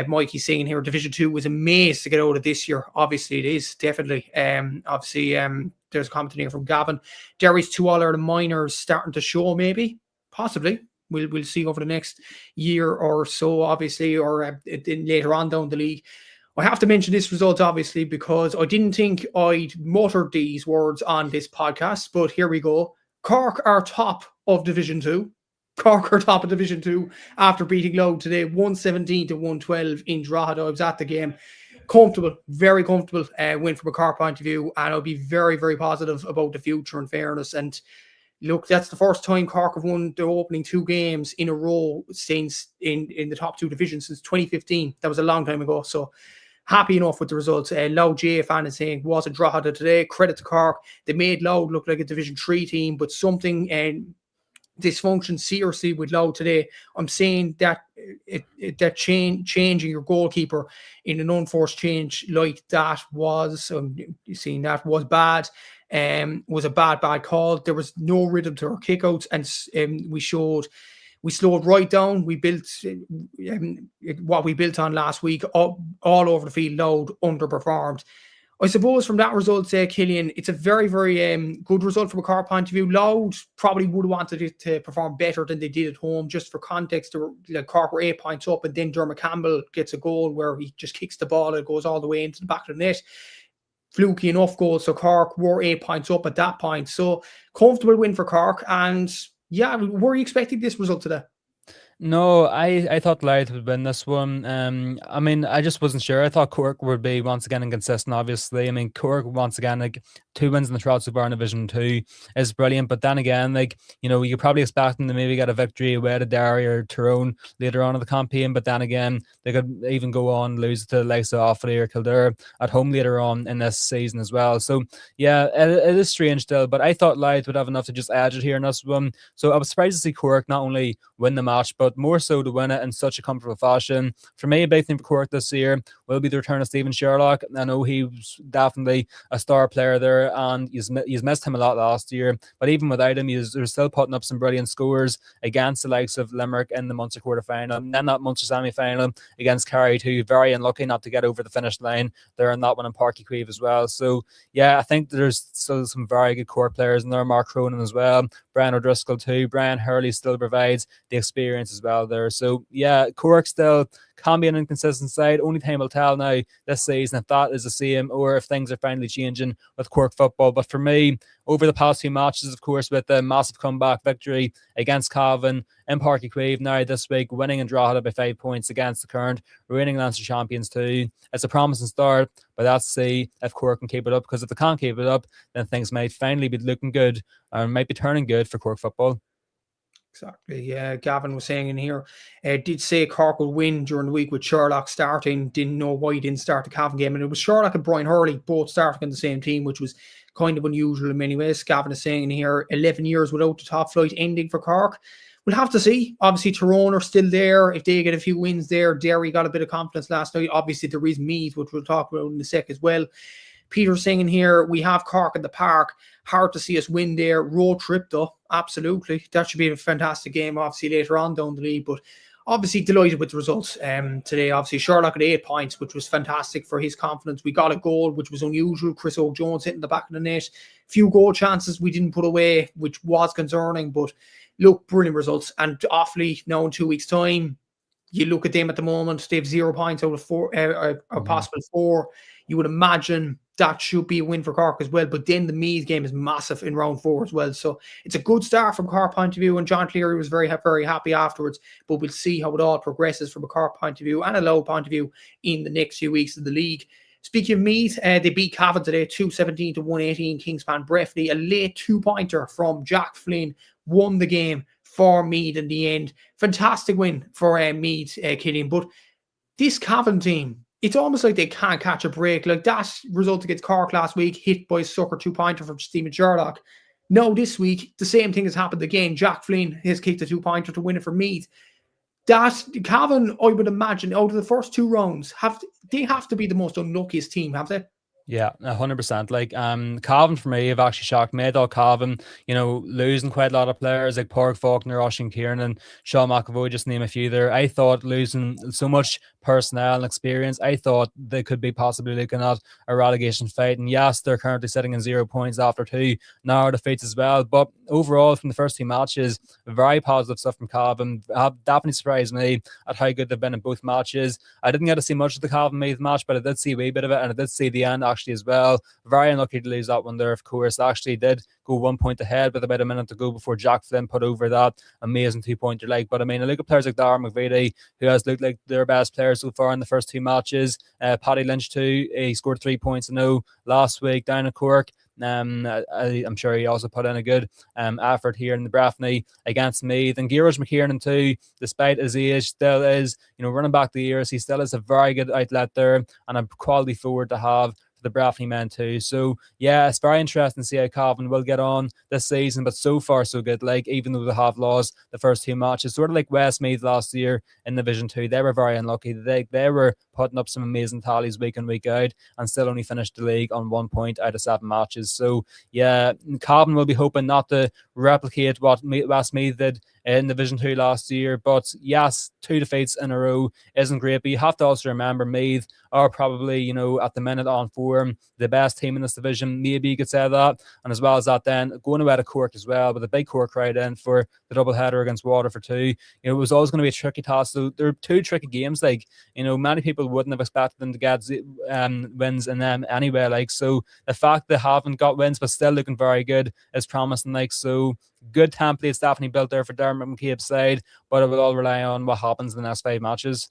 Mikey's saying here, Division 2 was a maze to get out of this year. Obviously, it is, definitely. There's a comment here from Gavin. Derry's 2 All-Ireland minors starting to show, maybe, possibly. We'll see over the next year or so, obviously, or later on down the league. I have to mention this result, obviously, because I didn't think I'd mutter these words on this podcast, but here we go. Cork are top of Division 2. Cork are top of Division 2 after beating Loud today, 117 to 112 in Drogheda. I was at the game. Comfortable, very comfortable win from a Cork point of view, and I'll be very, very positive about the future, in fairness. And look, that's the first time Cork have won the opening 2 games in a row since in the top 2 divisions since 2015. That was a long time ago. So happy enough with the results. Loud GA fan is saying wasn't Drogheda today. Credit to Cork. They made Loud look like a Division 3 team, but something dysfunction seriously with Loud today. I'm saying that changing your goalkeeper in an unforced change like that was bad. Was a bad call. There was no rhythm to our kickouts, and we slowed right down. We built what we built on last week all over the field. Loud underperformed. I suppose from that result, Killian, it's a very, very good result from a Cork point of view. Loud probably would have wanted it to perform better than they did at home. Just for context, Cork were 8 points up, and then Dermot Campbell gets a goal where he just kicks the ball. It goes all the way into the back of the net. Fluky enough goal, so Cork were 8 points up at that point. So comfortable win for Cork. And yeah, were you expecting this result today? No, I thought Louth would win this one. I mean, I just wasn't sure. I thought Cork would be once again inconsistent, obviously. I mean, Cork, once again, like 2 wins in the trot so far in Division 2 is brilliant. But then again, like, you know, you probably expect them to maybe get a victory away to Derry or Tyrone later on in the campaign. But then again, they could even go on lose to the likes of Offaly or Kildare at home later on in this season as well. So, yeah, it is strange still. But I thought Louth would have enough to just edge it here in this one. So I was surprised to see Cork not only win the match, but more so to win it in such a comfortable fashion. For me, a big thing for Cork this year will be the return of Stephen Sherlock. I know he was definitely a star player there, and he's missed him a lot last year. But even without him, he's still putting up some brilliant scores against the likes of Limerick in the Munster quarter-final, and then that Munster semi-final against Kerry too. Very unlucky not to get over the finish line there in that one in Páirc Uí Chaoimh as well. So yeah, I think there's still some very good Cork players in there. Mark Cronin as well, Brian O'Driscoll too. Brian Hurley still provides the experience as well there. So yeah, Cork still can be an inconsistent side. Only time will tell now this season if that is the same or if things are finally changing with Cork football. But for me, over the past few matches, of course, with the massive comeback victory against Cavan in Páirc Uí Chaoimh now this week, winning in Drogheda by 5 points against the current reigning Leinster champions too. It's a promising start, but let's see if Cork can keep it up, because if they can't keep it up, then things might finally be looking good or might be turning good for Cork football. Exactly. Yeah, Gavin was saying in here, did say Cork would win during the week with Sherlock starting. Didn't know why he didn't start the Cavan game. And it was Sherlock and Brian Hurley both starting on the same team, which was kind of unusual in many ways. Gavin is saying in here, 11 years without the top flight ending for Cork. We'll have to see. Obviously, Tyrone are still there. If they get a few wins there, Derry got a bit of confidence last night. Obviously, there is Meath, which we'll talk about in a sec as well. Peter saying here, we have Cork in the park. Hard to see us win there. Road trip, though. Absolutely. That should be a fantastic game, obviously, later on down the league. But obviously, delighted with the results today. Obviously, Sherlock at 8 points, which was fantastic for his confidence. We got a goal, which was unusual. Chris O'Jones hitting the back of the net. Few goal chances we didn't put away, which was concerning. But look, brilliant results. And Offaly, now in 2 weeks' time, you look at them at the moment, they have 0 points out of 4, or possible 4. You would imagine that should be a win for Cork as well. But then the Meath game is massive in round 4 as well. So it's a good start from Cork point of view. And John Cleary was very, very happy afterwards. But we'll see how it all progresses from a Cork point of view and a Low point of view in the next few weeks of the league. Speaking of Meath, they beat Cavan today, 217 to 118. Kingspan Breffni, a late 2-pointer from Jack Flynn, won the game for Meath in the end. Fantastic win for Meath, Killian. But this Cavan team, it's almost like they can't catch a break. Like that result against Cork last week, hit by a sucker 2-pointer from Stephen Sherlock. No, this week, the same thing has happened again. Jack Flynn has kicked a 2-pointer to win it for Meath. That Cavan, I would imagine, out of the first 2 rounds, they have to be the most unluckiest team, have they? Yeah, 100%. Like, Cavan for me have actually shocked me. I thought Cavan, you know, losing quite a lot of players like Pádraig Faulkner, Oisín Kieran, Seán McAvoy, just name a few there. I thought losing so much personnel and experience, I thought they could be possibly looking at a relegation fight. And yes, they're currently sitting in 0 points after 2 narrow defeats as well. But overall, from the first 2 matches, very positive stuff from Cavan. Definitely surprised me at how good they've been in both matches. I didn't get to see much of the Cavan Meath match, but I did see a wee bit of it, and I did see the end actually as well. Very unlucky to lose that one there, of course. They actually did go 1 point ahead with about a minute to go before Jack Flynn put over that amazing 2-pointer. But I mean, I look at players like Darren McVeety, who has looked like their best player so far in the first 2 matches. Paddy Lynch too, he scored 3 points last week down at Cork. I'm sure he also put in a good effort here in the Breffney against Meath. And George McKiernan too, despite his age, still is, running back the years, he still is a very good outlet there and a quality forward to have the Breffney men too. So yeah, it's very interesting to see how Cavan will get on this season, but so far so good. Like, even though they have lost the first 2 matches, sort of like Westmeath last year in Division 2, they were very unlucky. They were putting up some amazing tallies week in, week out, and still only finished the league on 1 point out of 7 matches. So yeah, Cavan will be hoping not to replicate what Westmeath did in Division 2 last year, but yes, 2 defeats in a row isn't great, but you have to also remember Meath are probably, at the minute on form, the best team in this division. Maybe you could say that. And as well as that, then going away to Cork as well, with a big Cork crowd in for the double header against Waterford too. It was always going to be a tricky task. So there are 2 tricky games. Like, many people wouldn't have expected them to get wins in them anyway. Like, so the fact they haven't got wins but still looking very good is promising. Like, so good templates definitely built there for Dermot McCabe's side, but it will all rely on what happens in the next 5 matches.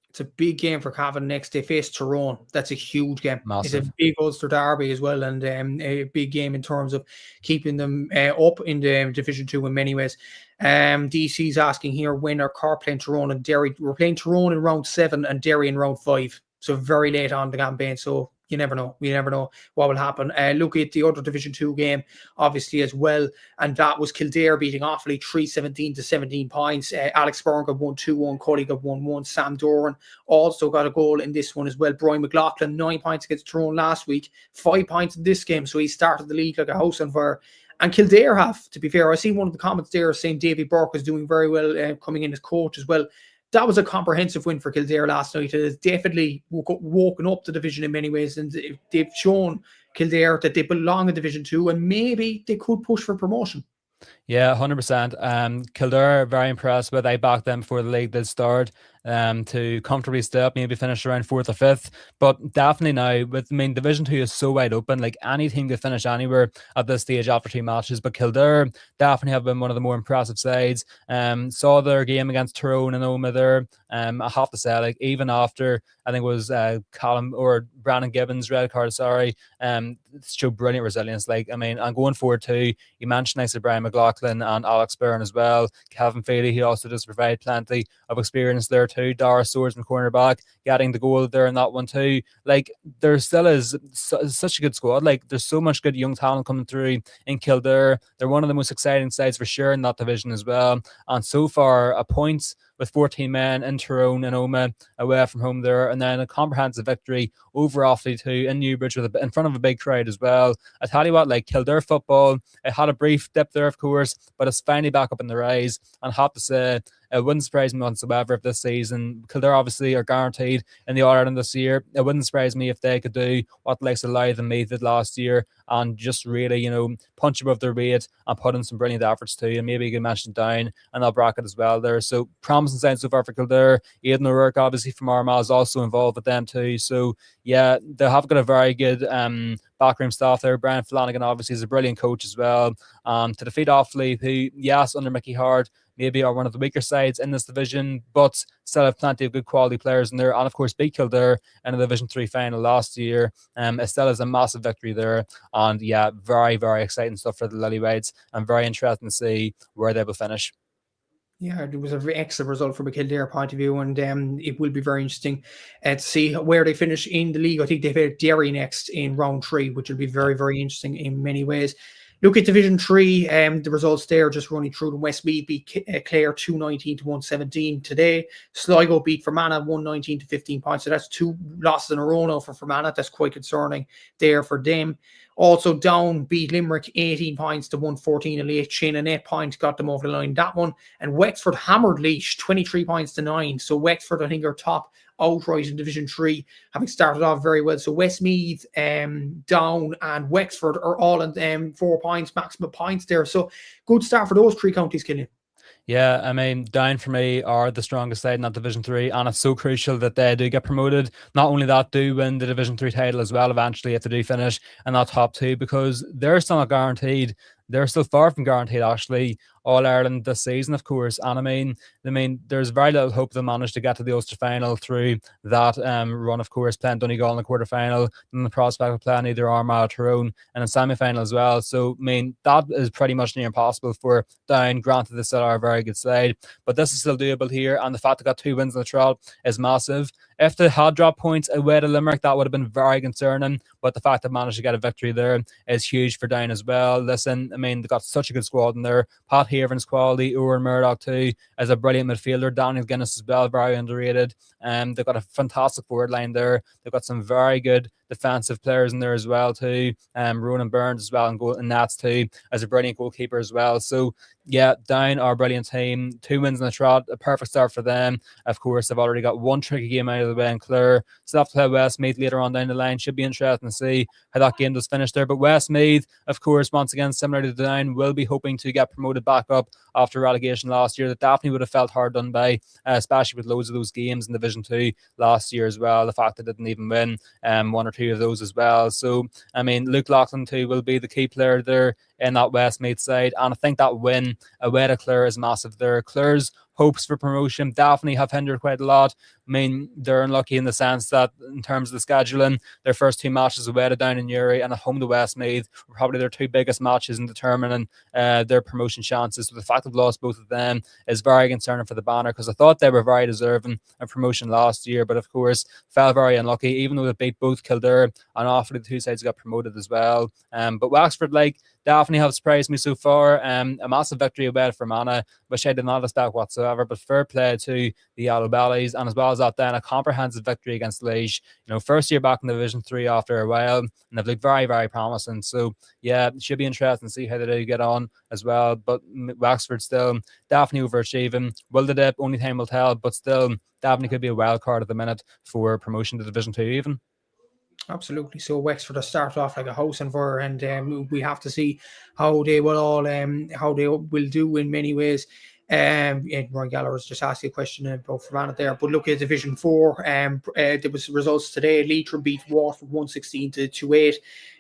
It's a big game for Cavan next. They face Tyrone. That's a huge game. Massive. It's a big Ulster derby as well, and a big game in terms of keeping them up in the Division 2 in many ways. DC's asking here, when are Cork playing Tyrone and Derry? We're playing Tyrone in round 7 and Derry in round 5. So very late on the campaign. So you never know. We never know what will happen. Look at the other Division 2 game, obviously, as well. And that was Kildare beating Offaly 3-17 to 17 points. Alex Byrne got 1-2-1. Cody got 1-1. Sam Doran also got a goal in this one as well. Brian McLaughlin, 9 points against Tyrone last week. 5 points in this game. So he started the league like a house on fire. And Kildare have, to be fair, I seen one of the comments there saying Davy Burke is doing very well coming in as coach as well. That was a comprehensive win for Kildare last night. It has definitely woken up the division in many ways, and they've shown Kildare that they belong in Division 2 and maybe they could push for promotion. Yeah, 100%. Kildare, very impressed with. I backed them before the league did start to comfortably stay up, maybe finish around 4th or 5th. But definitely now, Division 2 is so wide open. Like, any team could finish anywhere at this stage after 2 matches. But Kildare definitely have been one of the more impressive sides. Saw their game against Tyrone and Omagh there. I have to say, like, even after, I think it was Callum or Brandon Gibbons' red card, showed brilliant resilience. Like, and going forward too, you mentioned nice Brian McLaughlin and Alex Byrne as well. Kevin Feely, he also does provide plenty of experience there too. Dara Swordsman, cornerback, getting the goal there in that one too. Like, there still is such a good squad. Like, there's so much good young talent coming through in Kildare. They're one of the most exciting sides for sure in that division as well. And so far, a point with 14 men in Tyrone and Omagh away from home there, and then a comprehensive victory over Offaly too in Newbridge in front of a big crowd as well. I tell you what, like, Kildare football, it had a brief dip there, of course, but it's finally back up in the rise. And I have to say, it wouldn't surprise me whatsoever if this season, Kildare obviously are guaranteed in the All-Ireland this year. It wouldn't surprise me if they could do what the likes of Louth and Meath did last year and just really, punch above their weight and put in some brilliant efforts too. And maybe you can mention down in that bracket as well there. So promising signs so far for Kildare. Aidan O'Rourke, obviously from Armagh, is also involved with them too. So yeah, they have got a very good backroom staff there. Brian Flanagan obviously is a brilliant coach as well. To defeat Offaly, who, yes, under Mickey Hard, maybe are one of the weaker sides in this division, but still have plenty of good quality players in there. And of course, beat Kildare in the Division 3 final last year. It still is a massive victory there. And yeah, very, very exciting stuff for the Lilywhites, and very interesting to see where they will finish. Yeah, it was an excellent result from a Kildare point of view, and it will be very interesting to see where they finish in the league. I think they've had Derry next in round 3, which will be very, very interesting in many ways. Look at Division 3, the results there, just running through them. Westmeath beat Clare 219 to 117 today. Sligo beat Fermanagh 119 to 15 points. So that's 2 losses in a row now for Fermanagh. That's quite concerning there for them. Also, Down beat Limerick 18 points to 114. And Lynch Chin and 8 points got them over the line, that one. And Wexford hammered Laois 23 points to 9. So Wexford, I think, are top outright in Division 3, having started off very well. So Westmeath, Down and Wexford are all in 4 points, maximum points there. So good start for those 3 counties, Killian. Yeah, Down for me are the strongest side in that Division 3, and it's so crucial that they do get promoted. Not only that, do win the Division 3 title as well eventually if they do finish in that top 2, because they're still not guaranteed. They're still far from guaranteed, actually, All-Ireland this season, of course. And I mean, there's very little hope they'll manage to get to the Ulster final through that run, of course, playing Donegal in the quarter-final, and the prospect of playing either Armagh or Tyrone in a semi-final as well. So, I mean, that is pretty much near impossible for Down. Granted, they still are a very good side, but this is still doable here, and the fact they got 2 wins in the trot is massive. If they had dropped points away to Limerick, that would have been very concerning, but the fact they managed to get a victory there is huge for Down as well. Listen, I mean, they got such a good squad in there. Pat Haven's quality, Owen Murdoch too, is a brilliant midfielder. Daniel Guinness as well, very underrated. They've got a fantastic forward line there. They've got some very good defensive players in there as well too. Ronan Burns as well, and Nats too, as a brilliant goalkeeper as well. So yeah, Down are a brilliant team. 2 wins in the trot, a perfect start for them. Of course, they've already got one tricky game out of the way in Clare. So have to play Westmeath later on down the line. Should be interesting to see how that game does finish there. But Westmeath, of course, once again, similar to Down, will be hoping to get promoted back up after relegation last year. That definitely would have felt hard done by, especially with loads of those games in Division 2 last year as well. The fact they didn't even win 1 or 2 of those as well. So, I mean, Luke Loughlin too will be the key player there in that Westmeath side. And I think that win away to Clare is massive there. Clare's hopes for promotion definitely have hindered quite a lot. I mean, they're unlucky in the sense that in terms of the scheduling, their first 2 matches away to Down in Uri and at home to Westmeath were probably their 2 biggest matches in determining their promotion chances. So the fact they've lost both of them is very concerning for the banner, because I thought they were very deserving of promotion last year, but of course fell very unlucky, even though they beat both Kildare and awfully the 2 sides got promoted as well. But Wexford, definitely have surprised me so far. A massive victory away for Fermanagh, which I did not expect whatsoever, but fair play to the Yellow Bellies. And as well as that, then a comprehensive victory against Lynch. First year back in Division 3 after a while, and they've looked very, very promising. So yeah, it should be interesting to see how they do get on as well. But Wexford still definitely overachieving. Will they dip? Only time will tell, but still definitely could be a wild card at the minute for promotion to Division 2 even. Absolutely. So Wexford have started off like a house on fire, and we have to see how they will do in many ways. And Roy Gallagher's just asked you a question about Fermanagh there. But look at Division 4. There was results today. Leitrim beat Waterford 116-28.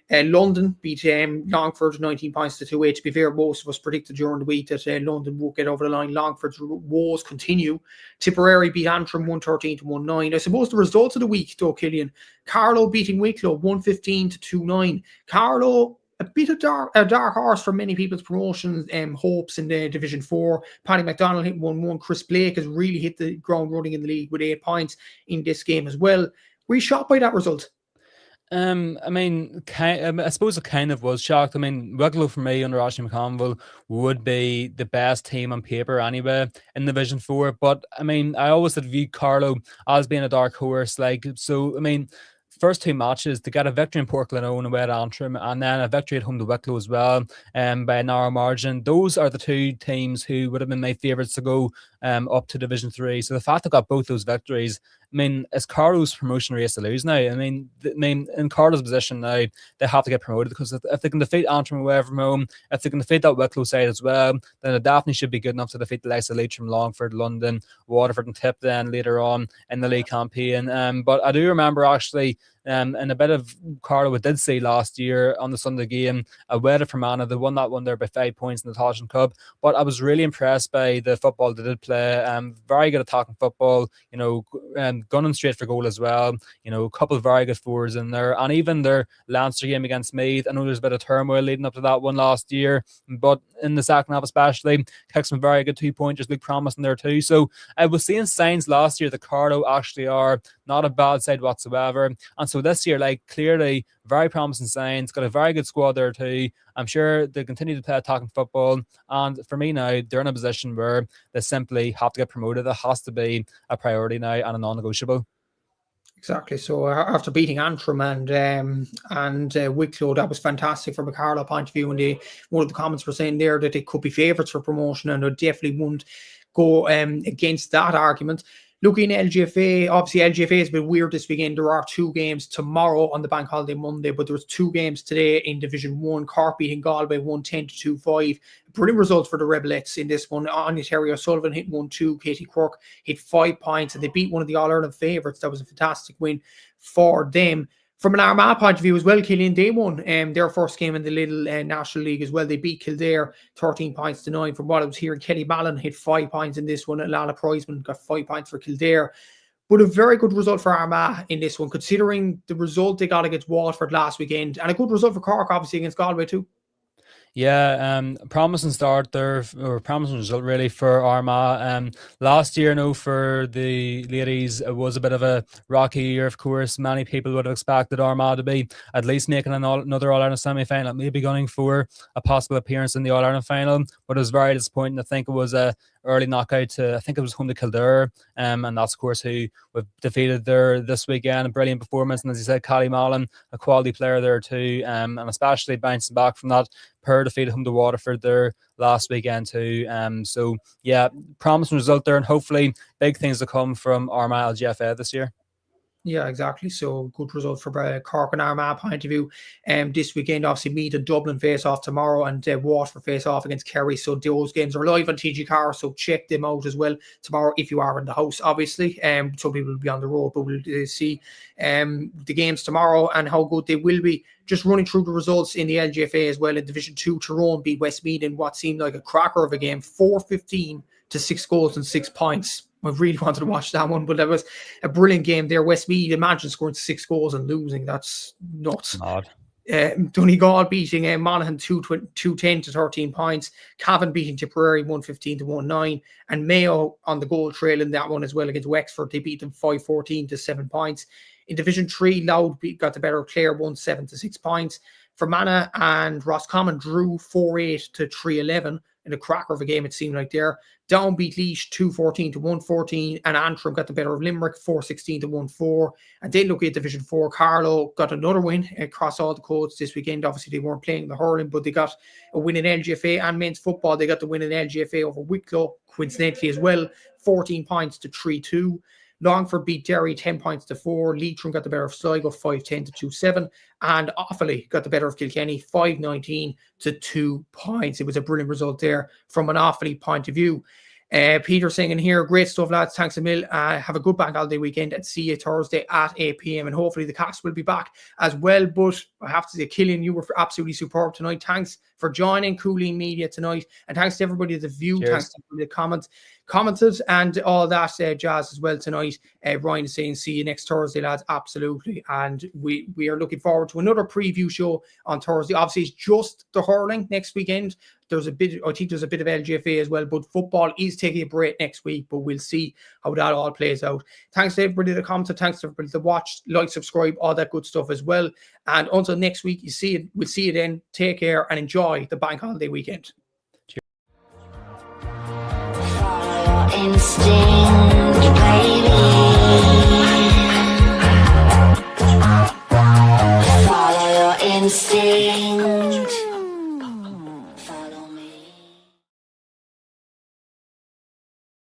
London beat Longford 19 points to 2-8. To be fair, most of us predicted during the week that London would get over the line. Longford's woes continue. Tipperary beat Antrim 113-19. I suppose the results of the week, though, Killian, Carroll beating Wicklow 115-29. Carroll, a bit of a dark horse for many people's promotion hopes in the Division 4. Paddy McDonald hit 1-1. Chris Blake has really hit the ground running in the league with 8 points in this game as well. Were you shocked by that result? I mean, I suppose it kind of was shocked. I mean, Wicklow for me under Ashley McConville would be the best team on paper anyway in Division 4. But I mean, I always had viewed Carlow as being a dark horse. So I mean, first 2 matches, to get a victory in Portland away at Antrim, and then a victory at home to Wicklow as well, by a narrow margin. Those are the 2 teams who would have been my favourites to go up to Division 3. So the fact they got both those victories, I mean, it's Carlow's promotion race to lose now. I mean, in Carlow's position now, they have to get promoted, because if they can defeat Antrim away from home, if they can defeat that Wicklow side as well, then it definitely should be good enough to defeat the likes of Leitrim, Longford, London, Waterford and Tip then later on in the league campaign. But I do remember actually, in a bit of Carlow we did see last year on the Sunday game, away to Fermanagh, they won that one there by 5 points in the Tailteann Cup. But I was really impressed by the football they did play. Very good attacking football, gunning straight for goal as well. A couple of very good forwards in there, and even their Leinster game against Meath. I know there's a bit of turmoil leading up to that one last year, but in the second half especially, kicked some very good 2-pointers, looked promising there too. So I was seeing signs last year that Carlow actually are not a bad side whatsoever, and so this year, clearly very promising signs. Got a very good squad there too. I'm sure they continue to play attacking football, and for me now, they're in a position where they simply have to get promoted. It has to be a priority now and a non-negotiable. Exactly. So after beating Antrim and Wicklow, that was fantastic from a Carlow point of view. And one of the comments were saying there that they could be favourites for promotion, and they definitely wouldn't go against that argument. Looking at LGFA, obviously LGFA has been weird this weekend. There are 2 games tomorrow on the bank holiday Monday, but there was 2 games today in Division 1. Cork beating Galway 110-25. Brilliant results for the Rebelettes in this one. Anya Terry O'Sullivan hit 1-2. Katie Quirk hit 5 points, and they beat one of the All-Ireland favourites. That was a fantastic win for them. From an Armagh point of view as well, Killian, they won their first game in the Little National League as well. They beat Kildare 13 points to 9. From what I was hearing, Kelly Mallon hit 5 points in this one. Lana Prizeman got 5 points for Kildare. But a very good result for Armagh in this one, considering the result they got against Waterford last weekend. And a good result for Cork, obviously, against Galway too. Yeah, promising start there, or promising result really for Armagh. Last year, for the ladies, it was a bit of a rocky year, of course. Many people would have expected Armagh to be at least making another All-Ireland semi-final, maybe going for a possible appearance in the All-Ireland final. But it was very disappointing. I think it was a early knockout to, I think it was home to Kildare, and that's of course who we've defeated there this weekend. A brilliant performance, and as you said, Callie Mallon, a quality player there too, and especially bouncing back from that per defeat home to Waterford there last weekend too. So yeah, promising result there, and hopefully big things to come from Armagh LGFA this year. Yeah, exactly. So good result for Cork and Armagh point of view. This weekend, obviously, Meath and Dublin face off tomorrow, and Waterford face off against Kerry. So those games are live on TG Car, so check them out as well tomorrow if you are in the house, obviously. Some people will be on the road, but we'll see the games tomorrow and how good they will be. Just running through the results in the LGFA as well. In Division 2, Tyrone beat Westmeath in what seemed like a cracker of a game, 4-15 to 6 goals and 6 points. I really wanted to watch that one, but that was a brilliant game there. Westmeath, imagine scoring 6 goals and losing. That's nuts. Donegal beating Monaghan 210 to 13 points. Cavan beating Tipperary 115 to 19. And Mayo on the goal trail in that one as well against Wexford. They beat them 5-14 to 7 points. In Division 3, Louth got the better of Clare 1-7 to 6 points. Fermanagh and Roscommon drew 4-8 to 3-11 in a cracker of a game, it seemed like there. Down beat Lynch 2-14 to 1-14, and Antrim got the better of Limerick 4-16 to 1-4. And then look at Division 4, Carroll got another win across all the codes this weekend. Obviously, they weren't playing the hurling, but they got a win in LGFA and men's football. They got the win in LGFA over Wicklow, coincidentally as well, 14 points to 3-2. Longford beat Derry 10 points to 4. Leitrim got the better of Sligo 5-10 to 2-7. And Offaly got the better of Kilkenny 5-19 to 2 points. It was a brilliant result there from an Offaly point of view. Peter saying in here, great stuff, lads. Thanks a mil. Have a good bank holiday weekend and see you Thursday at 8 p.m. And hopefully the Cats will be back as well. But I have to say, Killian, you were absolutely superb tonight. Thanks for joining Cooling Media tonight. And thanks to everybody that viewed. Cheers. Thanks to everybody that commented and all that jazz as well tonight. Ryan is saying, see you next Thursday, lads. Absolutely. And we are looking forward to another preview show on Thursday. Obviously, it's just the hurling next weekend. I think there's a bit of LGFA as well, but football is taking a break next week, but we'll see how that all plays out. Thanks to everybody that commented. Thanks to everybody that watched, like, subscribe, all that good stuff as well. And until next week, we'll see you then. Take care and enjoy the bank holiday weekend. Instinct, baby.